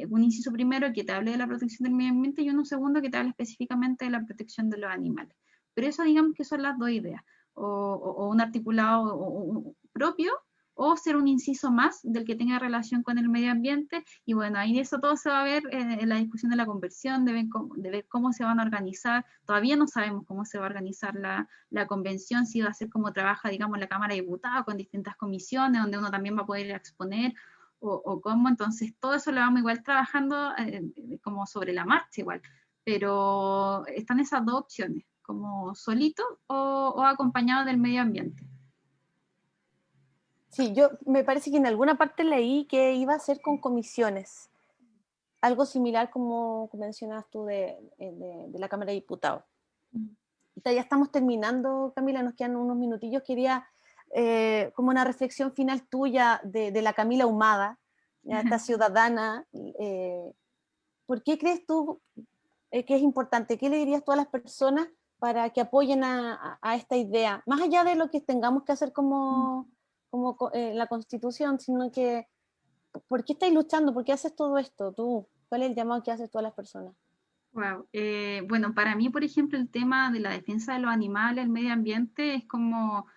Speaker 2: un inciso primero que te hable de la protección del medio ambiente y uno segundo que te hable específicamente de la protección de los animales. Pero eso, digamos, que son las dos ideas, o un articulado propio, o ser un inciso más del que tenga relación con el medio ambiente, y bueno, ahí eso todo se va a ver en la discusión de la conversión, de ver cómo se van a organizar. Todavía no sabemos cómo se va a organizar la convención, si va a ser como trabaja, digamos, la Cámara de Diputados, con distintas comisiones, donde uno también va a poder exponer, o cómo. Entonces todo eso lo vamos igual trabajando como sobre la marcha igual, pero están esas dos opciones, como solito o acompañado del medio ambiente.
Speaker 1: Sí, yo me parece que en alguna parte leí que iba a ser con comisiones, algo similar como mencionas tú de la Cámara de Diputados. Ya estamos terminando, Camila, nos quedan unos minutillos. Quería como una reflexión final tuya de la Camila Humada, ya, esta ciudadana. ¿Por qué crees tú que es importante? ¿Qué le dirías tú a las personas para que apoyen a esta idea? Más allá de lo que tengamos que hacer como la Constitución, sino que, ¿por qué estáis luchando? ¿Por qué haces todo esto tú? ¿Cuál es el llamado que haces tú a las personas?
Speaker 2: Wow. Bueno, para mí, por ejemplo, el tema de la defensa de los animales, el medio ambiente, es como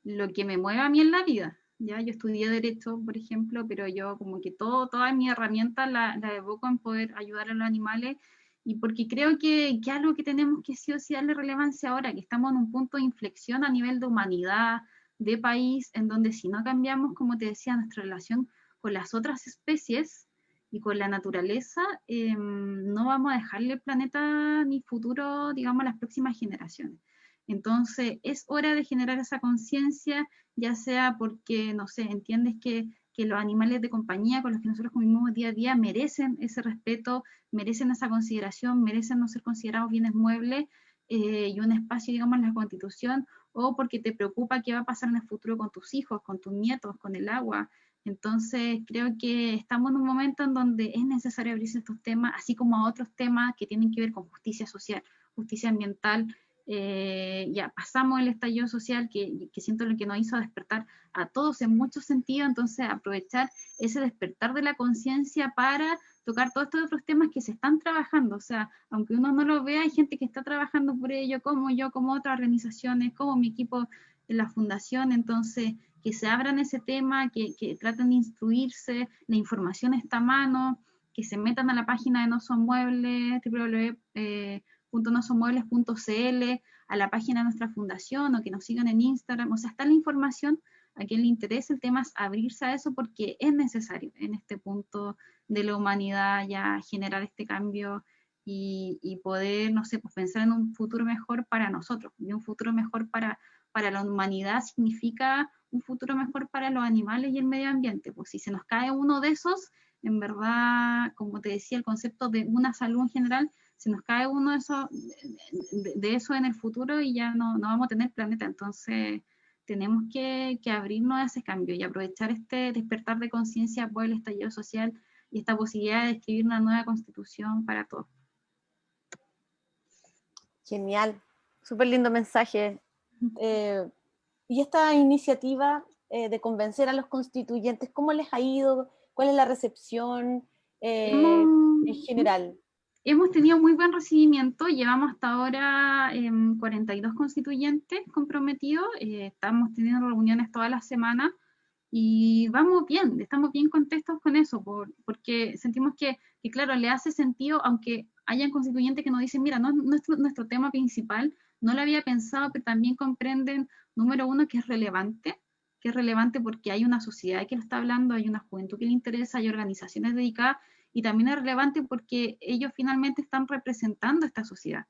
Speaker 2: lo que me mueve a mí en la vida. Ya, yo estudié Derecho, por ejemplo, pero yo como que todas mis herramientas la evoco en poder ayudar a los animales, y porque creo que algo que tenemos que sí o sí darle relevancia ahora, que estamos en un punto de inflexión a nivel de humanidad, de país, en donde si no cambiamos, como te decía, nuestra relación con las otras especies y con la naturaleza, no vamos a dejarle el planeta ni futuro, digamos, a las próximas generaciones. Entonces, es hora de generar esa conciencia, ya sea porque, no sé, entiendes que los animales de compañía con los que nosotros convivimos día a día merecen ese respeto, merecen esa consideración, merecen no ser considerados bienes muebles y un espacio, digamos, en la Constitución, o porque te preocupa qué va a pasar en el futuro con tus hijos, con tus nietos, con el agua. Entonces, creo que estamos en un momento en donde es necesario abrirse estos temas, así como a otros temas que tienen que ver con justicia social, justicia ambiental. Ya pasamos el estallido social, que siento lo que nos hizo despertar a todos en muchos sentidos. Entonces aprovechar ese despertar de la conciencia para tocar todos estos otros temas que se están trabajando. O sea, aunque uno no lo vea, hay gente que está trabajando por ello, como yo, como otras organizaciones, como mi equipo en la fundación. Entonces, que se abran ese tema, que traten de instruirse, la información está a mano, que se metan a la página de No Son Muebles, www.nosonmuebles.cl, a la página de nuestra fundación, o que nos sigan en Instagram. O sea, está la información. A quien le interese el tema es abrirse a eso, porque es necesario en este punto de la humanidad ya generar este cambio y poder, no sé, pues pensar en un futuro mejor para nosotros. Y un futuro mejor para la humanidad significa un futuro mejor para los animales y el medio ambiente. Pues si se nos cae uno de esos, en verdad, como te decía, el concepto de una salud en general, se nos cae uno de esos, de eso en el futuro, y ya no vamos a tener planeta. Entonces tenemos que abrirnos a ese cambio y aprovechar este despertar de conciencia por el estallido social y esta posibilidad de escribir una nueva constitución para todos.
Speaker 1: Genial, súper lindo mensaje. Y esta iniciativa de convencer a los constituyentes, ¿cómo les ha ido? ¿Cuál es la recepción en general?
Speaker 2: Hemos tenido muy buen recibimiento, llevamos hasta ahora 42 constituyentes comprometidos, estamos teniendo reuniones todas las semanas y vamos bien, estamos bien contentos con eso, porque sentimos que, claro, le hace sentido, aunque hayan constituyentes que nos dicen, mira, no es nuestro tema principal, no lo había pensado, pero también comprenden, número uno, que es relevante porque hay una sociedad que lo está hablando, hay una juventud que le interesa, hay organizaciones dedicadas, y también es relevante porque ellos finalmente están representando esta sociedad.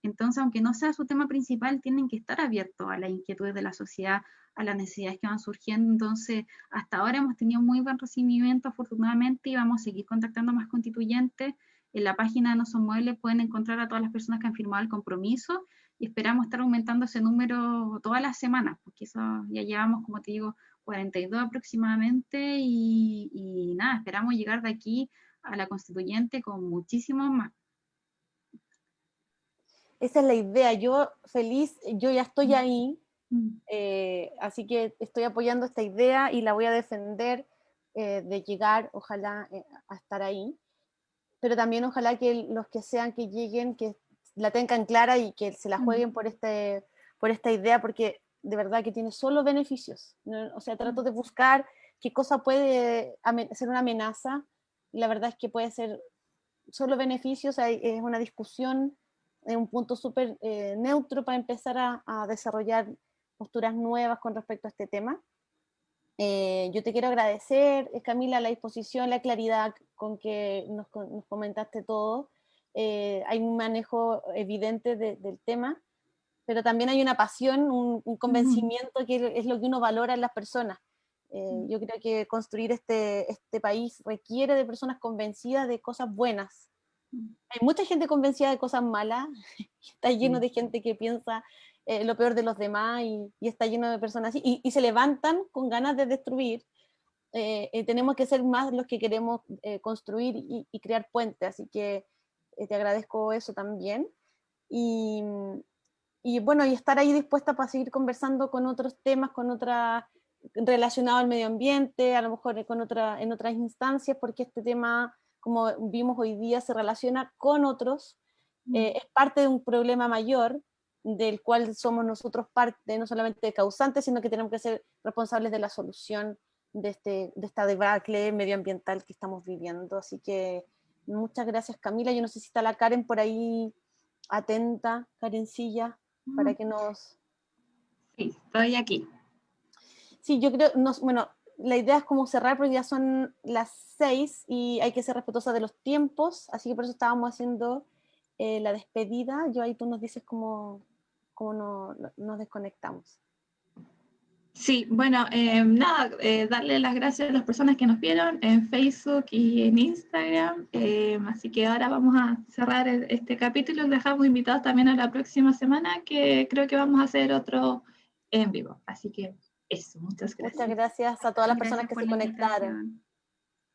Speaker 2: Entonces, aunque no sea su tema principal, tienen que estar abiertos a las inquietudes de la sociedad, a las necesidades que van surgiendo. Entonces, hasta ahora hemos tenido muy buen recibimiento, afortunadamente, y vamos a seguir contactando más constituyentes. En la página de No Son Muebles pueden encontrar a todas las personas que han firmado el compromiso, y esperamos estar aumentando ese número todas las semanas, porque eso ya llevamos, como te digo, 42 aproximadamente, y nada, esperamos llegar de aquí a la constituyente con muchísimos más.
Speaker 1: Esa es la idea, yo feliz, yo ya estoy ahí,
Speaker 2: Mm.
Speaker 1: así que estoy apoyando esta idea y la voy a defender de llegar, ojalá, a estar ahí, pero también ojalá que los que sean que lleguen, que la tengan clara y que se la jueguen por esta idea, porque de verdad que tiene solo beneficios, ¿no? O sea, trato de buscar qué cosa puede ser una amenaza, y la verdad es que puede ser solo beneficios, es una discusión, es un punto súper neutro para empezar a desarrollar posturas nuevas con respecto a este tema. Yo te quiero agradecer, Camila, la disposición, la claridad con que nos comentaste todo. Hay un manejo evidente del tema, pero también hay una pasión, un convencimiento que es lo que uno valora en las personas. Yo creo que construir este país requiere de personas convencidas de cosas buenas. Hay mucha gente convencida de cosas malas, está lleno de gente que piensa lo peor de los demás y está lleno de personas así, y se levantan con ganas de destruir. Tenemos que ser más los que queremos construir y crear puentes, así que te agradezco eso también. Y, y bueno, y estar ahí dispuesta para seguir conversando con otros temas, con otras relacionados al medio ambiente, a lo mejor en otras instancias, porque este tema, como vimos hoy día, se relaciona con otros, es parte de un problema mayor del cual somos nosotros parte, no solamente causantes, sino que tenemos que ser responsables de la solución de esta debacle medioambiental que estamos viviendo. Así que muchas gracias, Camila. Yo no sé si está la Karen por ahí atenta, Karencilla, para que nos...
Speaker 2: Sí, estoy aquí.
Speaker 1: Sí, yo creo, bueno, la idea es como cerrar porque ya son las 6 y hay que ser respetuosa de los tiempos, así que por eso estábamos haciendo la despedida. Yo ahí tú nos dices cómo nos desconectamos.
Speaker 2: Sí, bueno, nada, darle las gracias a las personas que nos vieron en Facebook y en Instagram. Así que ahora vamos a cerrar este capítulo. Les dejamos invitados también a la próxima semana, que creo que vamos a hacer otro en vivo. Así que eso, muchas gracias.
Speaker 1: Muchas gracias a todas las personas
Speaker 2: Gracias
Speaker 1: que
Speaker 2: por
Speaker 1: se
Speaker 2: la
Speaker 1: conectaron.
Speaker 2: invitación.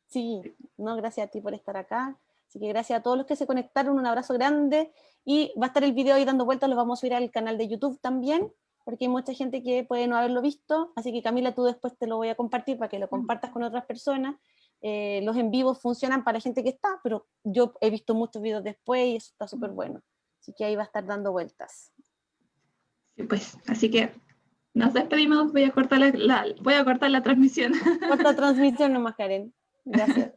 Speaker 1: Sí, no, gracias a ti por estar acá. Así que gracias a todos los que se conectaron, un abrazo grande. Y va a estar el video ahí dando vueltas, lo vamos a subir al canal de YouTube también, porque hay mucha gente que puede no haberlo visto. Así que Camila, tú después te lo voy a compartir para que lo compartas con otras personas. Los en vivos funcionan para gente que está, pero yo he visto muchos videos después y eso está súper bueno. Así que ahí va a estar dando vueltas.
Speaker 2: Sí, pues, así que nos despedimos. Voy a cortar la transmisión.
Speaker 1: Corta transmisión nomás, Karen. Gracias.